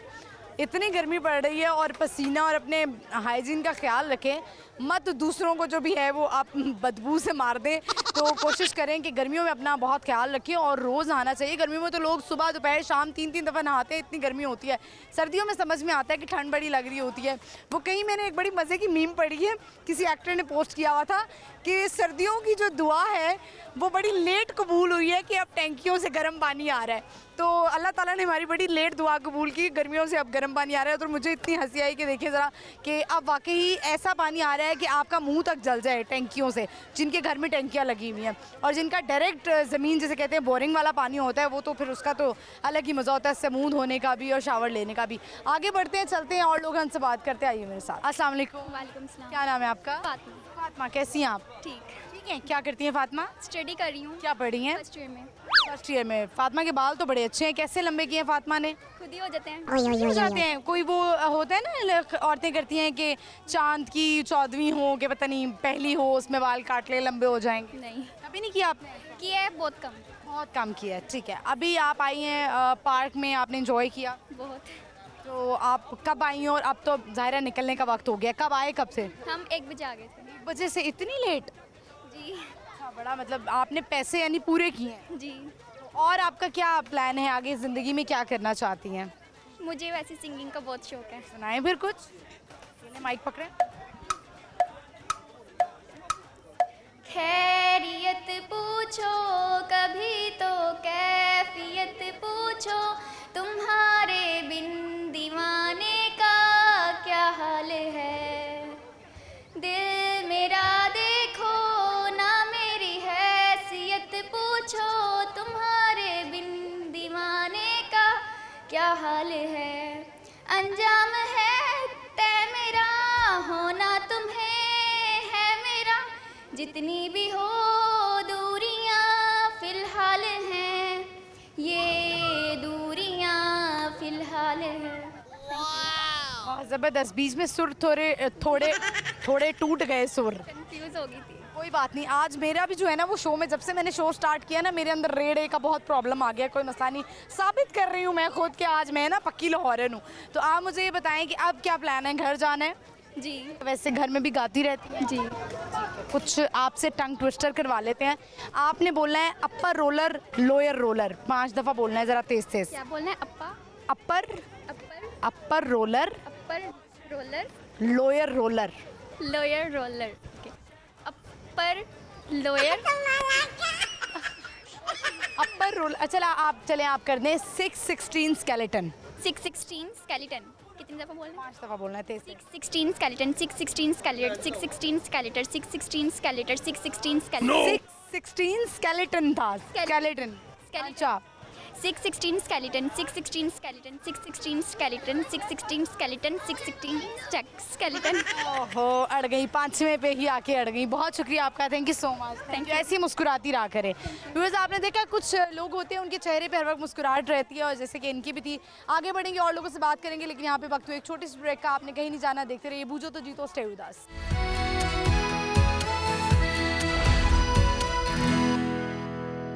इतनी गर्मी पड़ रही है और पसीना और अपने हाइजीन का ख्याल रखें, मत दूसरों को जो भी है वो आप बदबू से मार दें। तो कोशिश करें कि गर्मियों में अपना बहुत ख्याल रखें और रोज़ नहाना चाहिए। गर्मियों में तो लोग सुबह दोपहर शाम 3-3 दफ़ा नहाते हैं, इतनी गर्मी होती है। सर्दियों में समझ में आता है कि ठंड बड़ी लग रही होती है। वो कहीं मैंने एक बड़ी मज़े की मीम पढ़ी है, किसी एक्टर ने पोस्ट किया हुआ था कि सर्दियों की जो दुआ है वो बड़ी लेट कबूल हुई है कि अब टैंकियों से गर्म पानी आ रहा है। तो अल्लाह ताला ने हमारी बड़ी लेट दुआ कबूल की, गर्मियों से अब गर्म पानी आ रहा है। तो मुझे इतनी हंसी आई कि देखिए ज़रा कि अब वाकई ऐसा पानी आ रहा है कि आपका मुंह तक जल जाए टैंकियों से, जिनके घर में टैंकियाँ लगी हुई हैं। और जिनका डायरेक्ट ज़मीन जिसे कहते हैं बोरिंग वाला पानी होता है, वो तो फिर उसका तो अलग ही मज़ा होता है, इससे मुँह धोने का भी और शावर लेने का भी। आगे बढ़ते हैं, चलते हैं और लोग हमसे बात करते हैं। आइए मेरे साथ। अस्सलाम वालेकुम। वालेकुम सलाम। क्या नाम है आपका? फातिमा। फातिमा, कैसी हैं आप? ठीक ठीक है। क्या करती हैं फातिमा? स्टडी कर रही हूँ। क्या पढ़ी हैं? फर्स्ट ईयर में। फर्स्ट ईयर में। फातिमा के बाल तो बड़े अच्छे हैं, कैसे लंबे किए हैं फातिमा ने? खुद ही हो जाते हैं। हो जाते हैं। कोई वो होता है ना, औरतें करती हैं कि चांद की 14वीं हो कि पता नहीं पहली हो, उसमें बाल काट ले लंबे हो जाएंगे। नहीं कभी नहीं किया आपने? किया है, बहुत कम। बहुत कम किया है, ठीक है। अभी आप आई हैं पार्क में, आपने एंजॉय किया? बहुत। तो आप कब आई हैं? और अब तो ज़ाहिर है निकलने का वक्त हो गया, कब आए, कब से? हम 1 बजे आ गए थे। 1 बजे से इतनी लेट? जी। अच्छा, बड़ा मतलब आपने पैसे यानी पूरे किए हैं। जी। और आपका क्या प्लान है आगे, ज़िंदगी में क्या करना चाहती हैं? मुझे वैसे सिंगिंग का बहुत शौक है। सुनाएं फिर कुछ। चलिए माइक पकड़ें। खैरियत पूछो कभी तो कैफियत पूछो, तुम्हारे बिन दीवाने का क्या हाल है। दिल मेरा देखो ना मेरी हैसियत पूछो, तुम्हारे बिन दीवाने का क्या हाल है। अंजाम है तय मेरा, होना तुम्हें है मेरा, जितनी भी हो दूरियां फिलहाल हैं, ये दूरियां फिलहाल हैं। बहुत ज़बरदस्त। बीच में सुर थोड़े टूट गए सुर। कंफ्यूज हो गई थी। कोई बात नहीं। आज मेरा भी जो है ना वो शो में, जब से मैंने शो स्टार्ट किया ना, मेरे अंदर रेड़े का बहुत प्रॉब्लम आ गया। कोई मसला नहीं, साबित कर रही हूँ मैं खुद कि आज मैं ना पक्की लाहौरन हूँ। तो आप मुझे ये बताएं कि अब क्या प्लान है, घर जाना है? जी। वैसे घर में भी गाती रहती है? जी। कुछ आपसे टंग ट्विस्टर करवा लेते हैं। आपने बोलना है अपर रोलर लोअर रोलर, 5 दफ़ा बोलना है ज़रा तेज तेज। क्या बोलना है? अप्पा। Upper upper roller upper roller lower roller. Lower roller. Okay. Upper lower upper roller. चला आप चलें, आप कर दें 616 स्केलेटन। 616 स्केलेटन। कितनी दफ़ा बोलना है? 5 दफ़ा बोलना है तेज। 616 skeleton, 616 skeletal, 616 skeletal, 616 skeletal, 616 skeletal. 616 skeleton था। स्केलेटन। अच्छा। 616 skeleton, 616 skeleton, 616 skeleton, 616 skeleton, 616 skeleton। ओहो, अड़ गई, 5वें पे ही आके अड़ गई। बहुत शुक्रिया आपका, thank you so much. Thank you. ऐसी मुस्कुराती रहा करें। व्यूअर्स, आपने देखा कुछ लोग होते हैं उनके चेहरे पे हर वक्त मुस्कुराहट रहती है, और जैसे कि इनकी भी थी। आगे बढ़ेंगे और लोगों से बात करेंगे, लेकिन यहाँ पे वक्त हुआ एक छोटी सी ब्रेक का। आपने कहीं नहीं जाना, देखते रहिए बूझो तो जीतो, stay with us.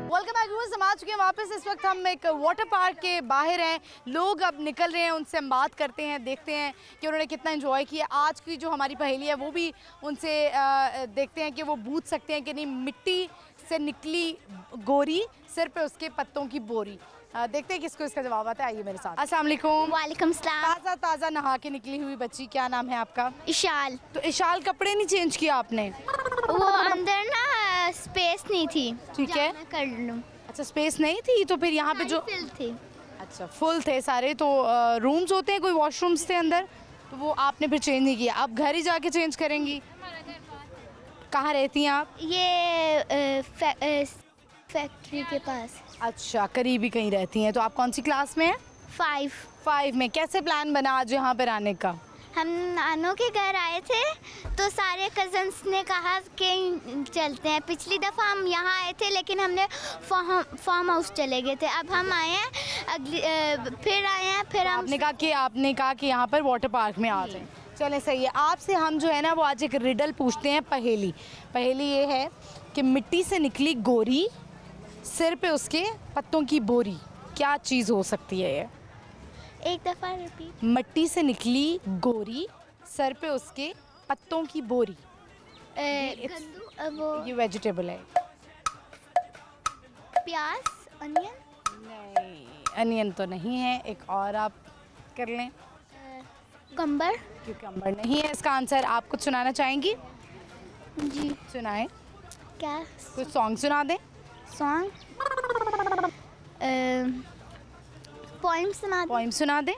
Welcome back viewers, हम आ चुके हैं वापस। इस वक्त हम एक वाटर पार्क के बाहर हैं। लोग अब निकल रहे हैं, उनसे हम बात करते हैं, देखते हैं कि उन्होंने कितना एंजॉय किया। आज की जो हमारी पहेली है वो भी उनसे देखते हैं कि वो बूझ सकते हैं कि नहीं। मिट्टी से निकली गोरी, सिर पे उसके पत्तों की बोरी। देखते हैं किसको इसका जवाब आता है। आइए मेरे साथ। अस्सलाम वालेकुम। वालेकुम सलाम। ताज़ा ताज़ा नहा के निकली हुई बच्ची, क्या नाम है आपका? इशाल। तो इशाल, कपड़े नहीं चेंज किया आपने? वो अंदर ना स्पेस नहीं थी। ठीक है। मैं कर लूँ। अच्छा स्पेस नहीं थी तो फिर यहाँ पे जो फिल थी। अच्छा फुल थे सारे, तो रूम्स होते हैं, कोई वॉशरूम्स थे अंदर, तो वो आपने फिर चेंज नहीं किया, अब घर ही जाके चेंज करेंगी। कहाँ रहती हैं आप? ये फैक्ट्री के पास। अच्छा करीबी कहीं रहती हैं। तो आप कौन सी क्लास में हैं? 5 में। कैसे प्लान बना आज यहाँ पर आने का? हम नानों के घर आए थे तो सारे कज़न्स ने कहा कि चलते हैं। पिछली दफ़ा हम यहाँ आए थे लेकिन हमने फार्म हाउस चले गए थे। अब हम आए हैं फिर आए हैं फिर हम आपने कहा कि यहाँ पर वाटर पार्क में आ जाएं। चलें सही है। आपसे हम जो है ना वो आज एक रिडल पूछते हैं, पहेली ये है कि मिट्टी से निकली गोरी, सिर पे उसके पत्तों की बोरी, क्या चीज़ हो सकती है ये? एक दफ़ा रिपीट। मिट्टी से निकली गोरी, सर पे उसके पत्तों की बोरी। वो ये वेजिटेबल है। प्याज, अनियन, नहीं अनियन तो नहीं है, एक और आप कर लें। कम्बर। क्यूकम्बर नहीं है इसका आंसर। आप कुछ सुनाना चाहेंगी? जी। सुनाएं। क्या कुछ सॉन्ग सुना दें। सॉन्ग? पोइम सुना दें।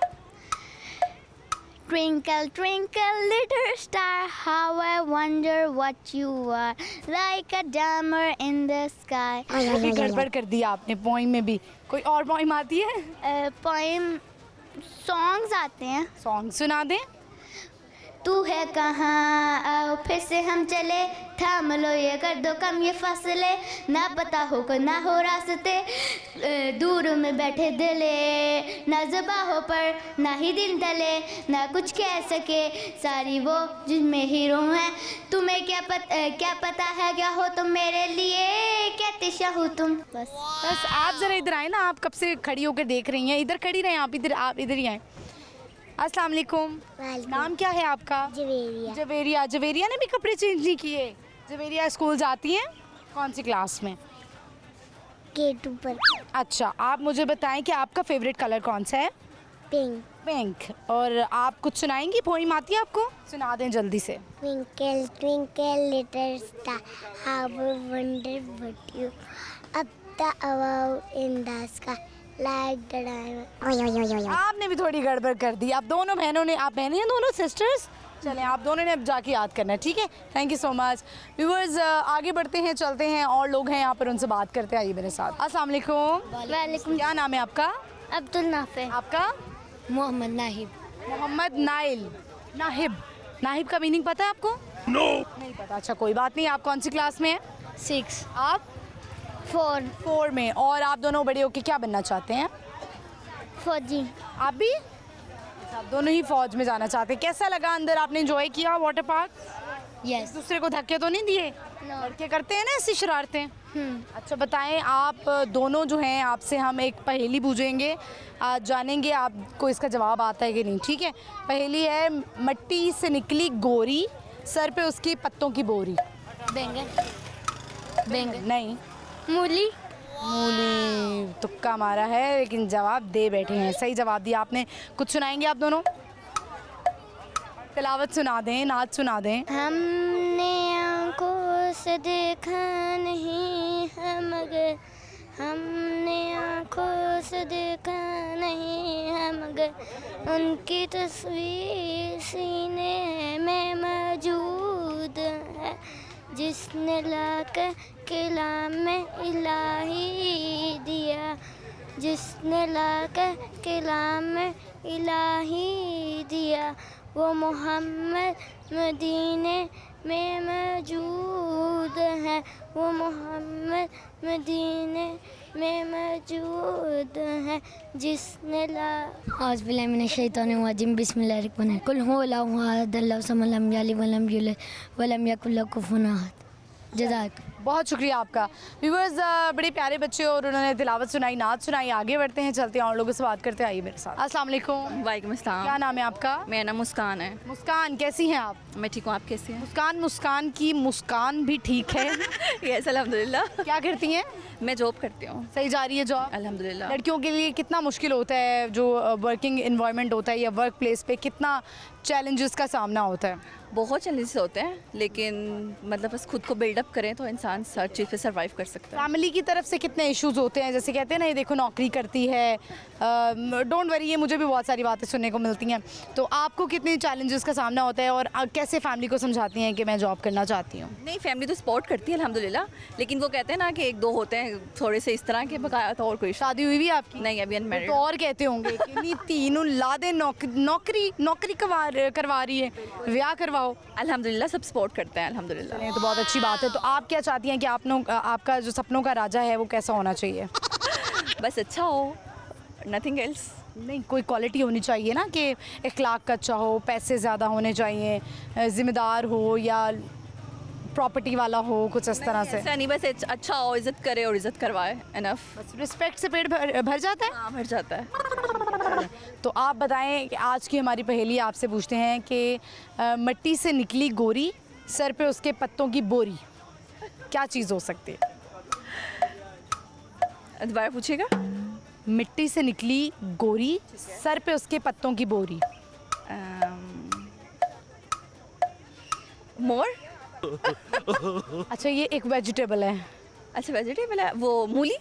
Twinkle, twinkle, little star, how I wonder what you are, like a diamond in the sky. अभी गड़बड़ कर दिया आपने पोइम में भी। कोई और पोइम आती है? पोइम सॉन्ग्स आते हैं। सॉन्ग सुना दें। तू है कहाँ, आओ फिर से हम चले, थाम लो ये कर दो कम ये फासले, ना पता हो को ना हो रास्ते, दूर में बैठे दिले, ना ज़ुबां हो पर ना ही दिल डले, ना कुछ कह सके सारी वो जिनमें हीरो हैं, तुम्हें क्या पता है क्या हो तुम मेरे लिए, क्या तिशा हो तुम। बस आप ज़रा इधर आए ना, आप कब से खड़ी होकर देख रही हैं, इधर खड़ी रहें आप इधर ही आए। अस्सलाम वालेकुम। नाम क्या है आपका? जवेरिया ने भी कपड़े चेंज नहीं किए। जवेरिया स्कूल जाती हैं? कौन सी क्लास में? K2 पर। अच्छा आप मुझे बताएं कि आपका फेवरेट कलर कौन सा है? पिंक। और आप कुछ सुनाएंगी? पोइम आती है आपको? सुना दें जल्दी से। Twinkle, twinkle, little star, how I wonder what you up the above in the sky, like the diamond. आपने भी थोड़ी गड़बड़ कर दी। आप दोनों बहनों ने, आप बहनें हैं दोनों सिस्टर्स? चलें आप दोनों ने अब जाके याद करना है, ठीक है। Thank you so much. Viewers आगे बढ़ते हैं, चलते हैं, और लोग हैं यहाँ पर, उनसे बात करते हैं। आइए मेरे साथ। अस्सलाम वालेकुम। वालेकुम। क्या नाम है आपका? अब्दुल नाफे। आपका? मोहम्मद नाहिब। मोहम्मद नाहिब का मीनिंग पता है आपको? नहीं पता। अच्छा कोई बात नहीं। आप कौन सी क्लास में हैं? 6। आप? 4 में। और आप दोनों बड़े होके क्या बनना चाहते हैं? फौजी। आप भी? आप दोनों ही फौज में जाना चाहते हैं। कैसा लगा अंदर? आपने एंजॉय किया वाटर पार्क? यस। दूसरे को धक्के तो नहीं दिए? लड़के करते हैं ना ऐसी शरारतें। अच्छा बताएं, आप दोनों जो हैं, आपसे हम एक पहेली पूछेंगे, आज जानेंगे आपको इसका जवाब आता है कि नहीं, ठीक है। पहेली है, मिट्टी से निकली गोरी, सर पे उसकी पत्तों की बोरी। बैंगन। नहीं। मूली। तुक्का मारा है लेकिन जवाब दे बैठे हैं। सही जवाब दिया आपने। कुछ सुनाएंगे आप दोनों? तिलावत सुना दें, नाच सुना दें। हमने आँखों से देखा नहीं है मगर, हमने आँखों से देखा नहीं है मगर, उनकी तस्वीर सीने में मौजूद है, जिसने लाकर कलाम में इलाही दिया, जिसने लाकर कलाम में इलाही दिया, वो मोहम्मद मदीने में मौजूद है, वो मोहम्मद मदीने में मौजूद है, जिसने औज़ु बिल्लाहि मिनश शैतानिर रजीम बिस्मिल्लाहिर्रहमानिर्रहीम कुल हुवल्लाहु अहद अल्लाहु समद लम यलिद वलम यूलद वलम यकुल लहू कुफुवन अहद। जज़ाक। बहुत शुक्रिया आपका। व्यूअर्स बड़े प्यारे बच्चे और उन्होंने तिलावत सुनाई, नाच सुनाई। आगे बढ़ते हैं, चलते हैं और लोगों से बात करते हैं। आइए मेरे साथ। अस्सलाम वालेकुम। वालेकुम अस्सलाम। क्या नाम है आपका? मेरा नाम मुस्कान है। मुस्कान, कैसी हैं आप? मैं ठीक हूँ, आप कैसी हैं? मुस्कान की मुस्कान भी ठीक है। यस अल्हम्दुलिल्लाह। क्या करती हैं? मैं जॉब करती हूँ। सही जा रही है जॉब? अल्हम्दुलिल्लाह। लड़कियों के लिए कितना मुश्किल होता है जो वर्किंग इन्वायरमेंट होता है या वर्क प्लेस पे, कितना चैलेंजेस का सामना होता है? बहुत चैलेंजेस होते हैं, लेकिन मतलब बस खुद को बिल्डअप करें तो इंसान हर चीज़ पे सरवाइव कर सकता है। फैमिली की तरफ से कितने इश्यूज होते हैं? जैसे कहते हैं ना, ये देखो नौकरी करती है, डोंट वरी, ये मुझे भी बहुत सारी बातें सुनने को मिलती हैं। तो आपको कितने चैलेंजेस का सामना होता है और कैसे फैमिली को समझाती हैं कि मैं जॉब करना चाहती हूँ? नहीं, फैमिली तो सपोर्ट करती है अल्हम्दुलिल्लाह, लेकिन वो कहते हैं ना कि एक दो होते हैं थोड़े से इस तरह के, बकाया तो और कोई शादी हुई भी आपकी? नहीं, अभी अनमैरिड। तो और कहते होंगे कि नहीं तीनों लादे नौकरी करवा रही है, ब्याह करवाओ। अल्हम्दुलिल्लाह सब सपोर्ट करते हैं अल्हम्दुलिल्लाह। ये तो बहुत अच्छी बात है। तो आप क्या चाहती हैं कि आपका जो सपनों का राजा है वो कैसा होना चाहिए? बस अच्छा हो, नथिंग एल्स। नहीं, कोई क्वालिटी होनी चाहिए ना कि इखलाक का अच्छा हो, पैसे ज़्यादा होने चाहिए, ज़िम्मेदार हो या प्रॉपर्टी वाला हो, कुछ इस तरह से। ऐसा नहीं, बस अच्छा हो, इज्जत करे और इज्जत करवाए, इनफ। बस रिस्पेक्ट से पेट भर जाता है। हाँ, भर जाता है। तो आप बताएं कि आज की हमारी पहेली आपसे पूछते हैं कि मिट्टी से निकली गोरी, सर पे उसके पत्तों की बोरी, क्या चीज़ हो सकती है? दोबारा पूछिएगा। मिट्टी से निकली गोरी, सर पे उसके पत्तों की बोरी। मोर। अच्छा, ये एक वेजिटेबल है। अच्छा, वेजिटेबल है वो, मूली।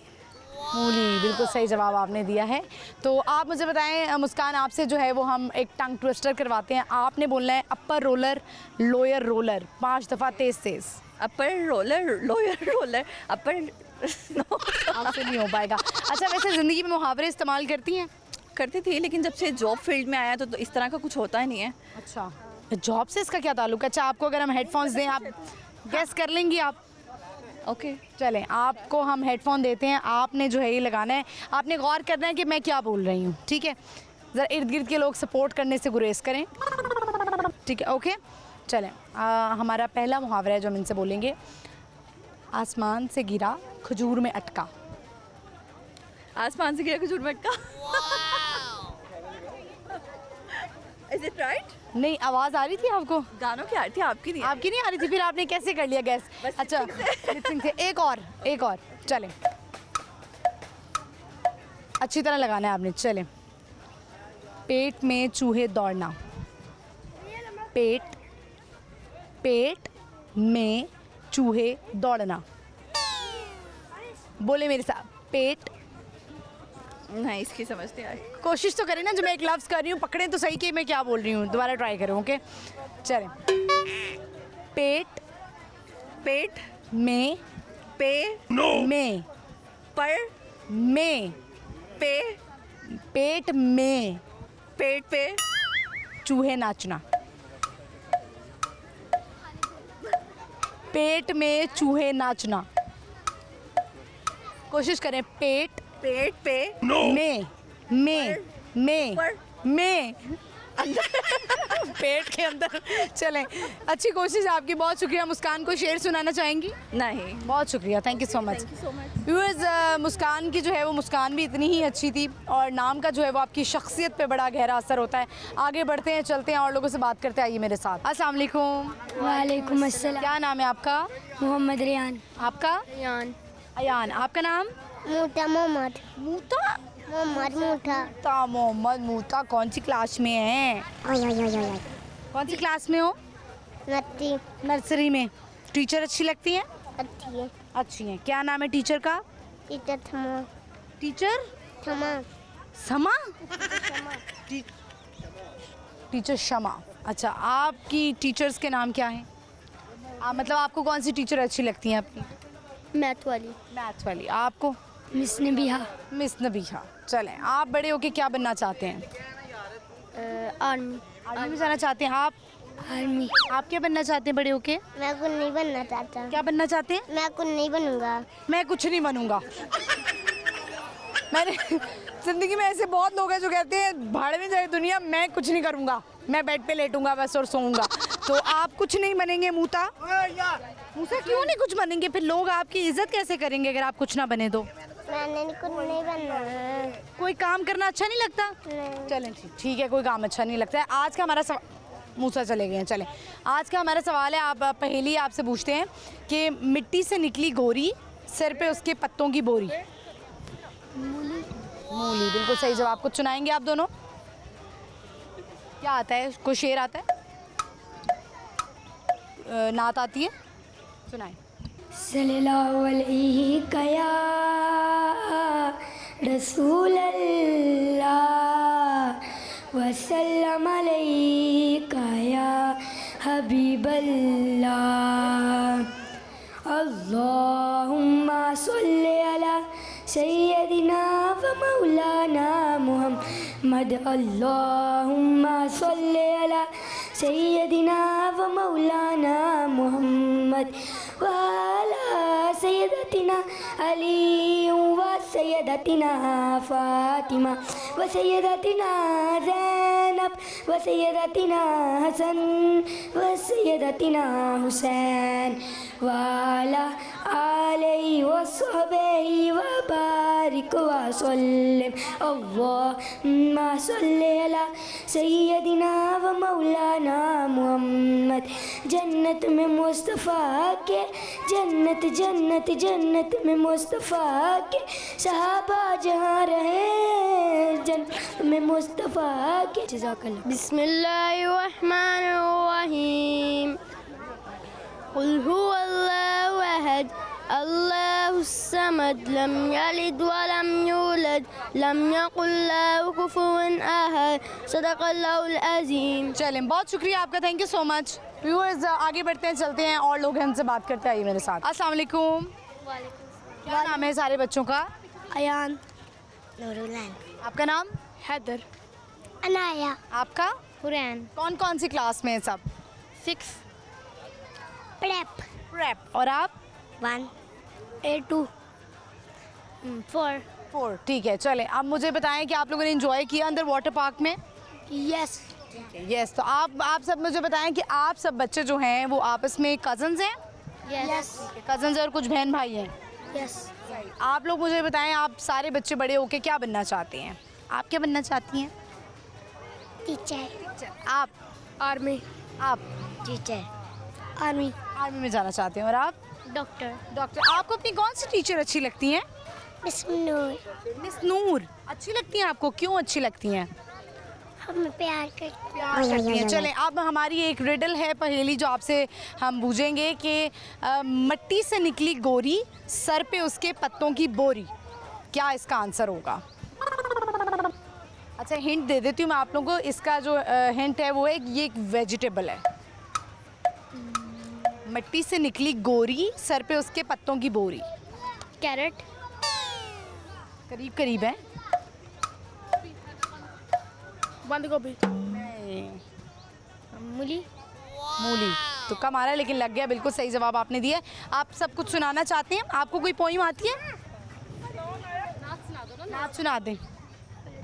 मूली, बिल्कुल सही जवाब आपने दिया है। तो आप मुझे बताएं मुस्कान, आपसे जो है वो हम एक टंग ट्विस्टर करवाते हैं। आपने बोलना है अपर रोलर, लोअर रोलर, 5 दफ़ा तेज तेज। अपर रोलर, लोअर रोलर, अपर आपसे नहीं हो पाएगा। अच्छा, वैसे ज़िंदगी में मुहावरे इस्तेमाल करती हैं? करती थी, लेकिन जब से जॉब फील्ड में आया तो इस तरह का कुछ होता ही नहीं है। अच्छा, जॉब से इसका क्या ताल्लुक है? अच्छा, आपको अगर हम हेडफोन्स दें, आप गैस कर लेंगी आप? ओके, चलें, आपको हम हेडफोन देते हैं, आपने जो है ये लगाना है, आपने गौर करना है कि मैं क्या बोल रही हूँ, ठीक है? ज़रा इर्द गिर्द के लोग सपोर्ट करने से गुरेज करें, ठीक है? ओके, चलें। हमारा पहला मुहावरा है जो हम इनसे बोलेंगे। आसमान से गिरा, खजूर में अटका। आसमान से गिरा खजूर में अटका। Is it right? नहीं, आवाज़ आ रही थी आपको? गानों की आ रही थी, आपकी नहीं। आपकी नहीं आ रही थी, फिर आपने कैसे कर लिया गैस? अच्छा, लिपसिंग से। एक और चलें, अच्छी तरह लगाना है आपने। चलें। पेट में चूहे दौड़ना, पेट में चूहे दौड़ना। बोले मेरे साथ, पेट। नहीं, इसकी समझ नहीं आई। कोशिश तो करें ना, जो मैं एक लफ्ज़ कर रही हूँ पकड़े तो सही कि मैं क्या बोल रही हूँ। दोबारा ट्राई करें, ओके? चलें। पेट में में पर में पे पेट में पेट पे चूहे नाचना। पेट में चूहे नाचना। कोशिश करें। पेट पे में पर पेट के अंदर। चलें, अच्छी कोशिश आपकी, बहुत शुक्रिया। मुस्कान को शेर सुनाना चाहेंगी? नहीं। बहुत शुक्रिया, thank you so much. Viewers, Muskan की जो है वो मुस्कान भी इतनी ही अच्छी थी, और नाम का जो है वो आपकी शख्सियत पे बड़ा गहरा असर होता है। आगे बढ़ते हैं, चलते हैं और लोगों से बात करते हैं। आइए मेरे साथ। अस्सलाम वालेकुम। वालेकुम अस्सलाम। क्या नाम है आपका? मोहम्मद रियान। आपका? अयान। आपका नाम? मूता मोहम्मद। मूता? मोहम्मद मूता। कौन सी क्लास में है? कौन सी क्लास में हो? नर्सरी में। टीचर अच्छी लगती हैं? अच्छी हैं। क्या नाम है टीचर का? टीचर समा। टीचर शमा। अच्छा, आपकी टीचर्स के नाम क्या हैं? मतलब आपको कौन सी टीचर अच्छी लगती हैं आपकी? मैथ वाली। आपको? मिस नबीहा। चलें, आप बड़े होके क्या बनना चाहते हैं? आर्मी में जाना चाहते हैं आप? आर्मी। आप क्या बनना चाहते हैं बड़े होके? मैं कुछ नहीं बनना चाहता। क्या बनना चाहते हैं? मैं कुछ नहीं बनूंगा। मैं कुछ नहीं बनूंगा। मैंने जिंदगी में ऐसे बहुत लोग हैं जो कहते हैं भाड़ में जाए दुनिया, मैं कुछ नहीं करूंगा, मैं बेड पे लेटूंगा बस और सोऊंगा। तो आप कुछ नहीं बनेंगे मूसा? मूसा क्यों नहीं कुछ बनेंगे? फिर लोग आपकी इज्जत कैसे करेंगे अगर आप कुछ ना बने तो? मैंने कुछ नहीं बनना। कोई काम करना अच्छा नहीं लगता? चलें, ठीक है, कोई काम अच्छा नहीं लगता है। आज का हमारा मूसा चले गए हैं। चलें, आज का हमारा सवाल है, आप पहेली आपसे पूछते हैं कि मिट्टी से निकली गोरी, सर पे उसके पत्तों की बोरी। मूली, बिल्कुल सही जवाब। कुछ सुनाएंगे आप दोनों? क्या आता है? कोई शेर आता है? नात आती है, सुनाएं। सल्लल्लाहु अलैहि या रसूल अल्लाह वसल्लम अलैका या हबीबल्लाह अल्लाहुम्मा सल्लि अला सय्यदिना व मौलाना मुहम्मद अल्लाहुम्मा सल्लि अला सय्यदिना व मौलाना मुहम्मद व अला सय्यदतिना अली व सय्यदतिना फातिमा व सय्यदतिना ज़ैनब व सय्यदतिना हसन व सय्यदतिना हुसैन व अला आलिहि व सहबिहि व बारिक व सल्लिम अल्लाहुम्मा सल्लि अला सय्यदिना व मौलाना मुहम्मद। जन्नत में मुस्तफ़ा के जन्नत जन्नत जन्नत में मुस्तफ़ा के सहाबा जहाँ रहे जन्नत में मुस्तफ़ा के। जज़ाकल्लाह। बिस्मिल्लाहिर्रहमानिर्रहीम कुल हुवल्लाहु अहद अल्लाहुस समद लम यलिद व लम यूलद लम यकुल लहु कुफुवन अहद सदक़ल्लाहुल अज़ीम। चलें, बहुत शुक्रिया आपका, thank you so much. Viewers आगे बढ़ते हैं, चलते हैं और लोग हैं उनसे बात करते हैं। आइए मेरे साथ। अस्सलाम वालेकुम। क्या नाम है सारे बच्चों का? अयान, नूरुलैन, आपका नाम? हैदर, अनाया, आपका? हुरैन, कौन कौन सी क्लास में है सब? 6, प्रेप, प्रेप। और आप? 1, A2, 4, 4। ठीक है, चले अब मुझे बताएं कि आप लोगों ने एंजॉय किया अंदर वाटर पार्क में? Yes, yes. तो आप सब मुझे बताएं कि आप सब बच्चे जो हैं वो आपस में कज़न्स हैं? यस, कज़न्स और कुछ बहन भाई हैं? यस, आप लोग मुझे बताएं, आप सारे बच्चे बड़े होके क्या बनना चाहते हैं? आप क्या बनना चाहती हैं? टीचर, आप? आर्मी, आप? टीचर, आर्मी, आर्मी में जाना चाहते हैं। और आप? Doctor, doctor. आपको अपनी कौन सी टीचर अच्छी लगती हैं? मिस नूर, मिस नूर अच्छी लगती हैं आपको? क्यों अच्छी लगती हैं? हमें प्यार करती करती हैं। चलें, अब हमारी एक रिडल है, पहेली, जो आपसे हम पूछेंगे कि मट्टी से निकली गोरी, सर पे उसके पत्तों की बोरी, क्या इसका आंसर होगा? अच्छा, हिंट दे देती हूँ मैं आप लोगों को। इसका जो हिंट है वो है ये एक वेजिटेबल है। मट्टी से निकली गोरी, सर पे उसके पत्तों की बोरी। कैरेट, करीब करीब है। बंद गोभी, मूली। मूली तुक्का मारा लेकिन लग गया, बिल्कुल सही जवाब आपने दिया। आप सब कुछ सुनाना चाहते हैं? आपको कोई पोइम आती है? नाच सुना दें।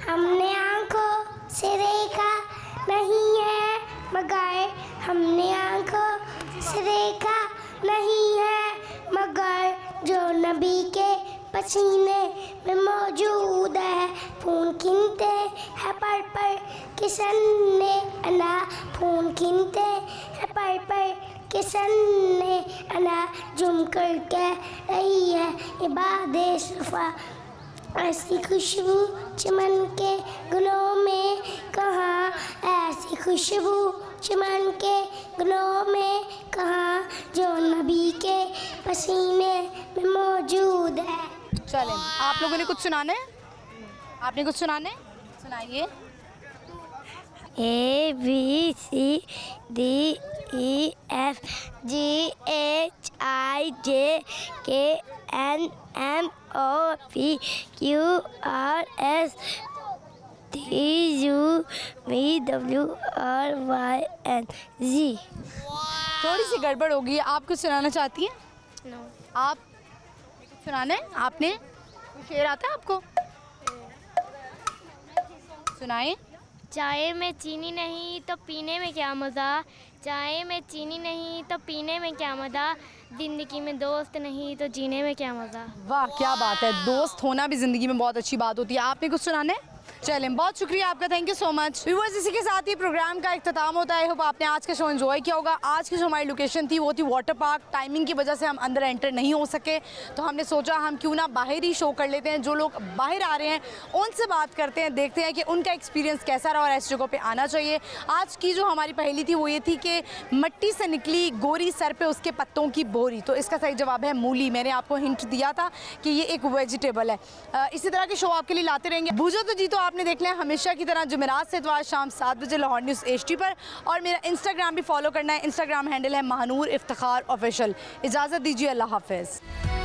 हमने आंखों से देखा नहीं है मगर, हमने आंखों से देखा नहीं है मगर, जो नबी के पसीने में मौजूद है। खून गिनते हैं पर किसन ने अना, खून गिनते हैं पर किसन ने अना, जुम कर कह रही है इबादे शफा। ऐसी खुशबू चमन के गुलों में कहाँ, ऐसी खुशबू चमन के गुलों में कहाँ, जो नबी के पसीने में मौजूद है। चलें, आप लोगों ने कुछ सुनाना है? आपने कुछ सुनाना है? सुनाइए। ABCDEFGHIJKLMNOPQRS TUVWRYNZ। थोड़ी सी गड़बड़ हो गई है। आप कुछ सुनाना चाहती हैं? नो, आप कुछ सुनाना है? आपने कोई शेर आता है आपको? सुनाए। चाय में चीनी नहीं तो पीने में क्या मज़ा, चाय में चीनी नहीं तो पीने में क्या मज़ा, ज़िंदगी में दोस्त नहीं तो जीने में क्या मज़ा। वाह, क्या बात है। दोस्त होना भी ज़िंदगी में बहुत अच्छी बात होती है। आपने कुछ सुनाना है? चलें, बहुत शुक्रिया आपका, thank you so much. Viewers, इसी के साथ ही प्रोग्राम का इख्तिताम होता है। होप आपने आज का शो एंजॉय किया होगा। आज की जो हमारी लोकेशन थी वो थी वाटर पार्क। टाइमिंग की वजह से हम अंदर एंटर नहीं हो सके, तो हमने सोचा हम क्यों ना बाहर ही शो कर लेते हैं। जो लोग बाहर आ रहे हैं उनसे बात करते हैं, देखते हैं कि उनका एक्सपीरियंस कैसा रहा और ऐसी जगहों पे आना चाहिए। आज की जो हमारी पहेली थी वो ये थी कि मट्टी से निकली गोरी, सर पे उसके पत्तों की बोरी। तो इसका सही जवाब है मूली। मैंने आपको हिंट दिया था कि ये एक वेजिटेबल है। इसी तरह के शो आपके लिए लाते रहेंगे। बूझो तो जी तो आपने देख लिया हमेशा की तरह जुमेरात से इतवार शाम 7 बजे लाहौर न्यूज़ HD पर, और मेरा इंस्टाग्राम भी फॉलो करना है। इंस्टाग्राम हैंडल है महानूर इफ्तिखार ऑफिशियल। इजाज़त दीजिए, अल्लाह हाफ़िज़।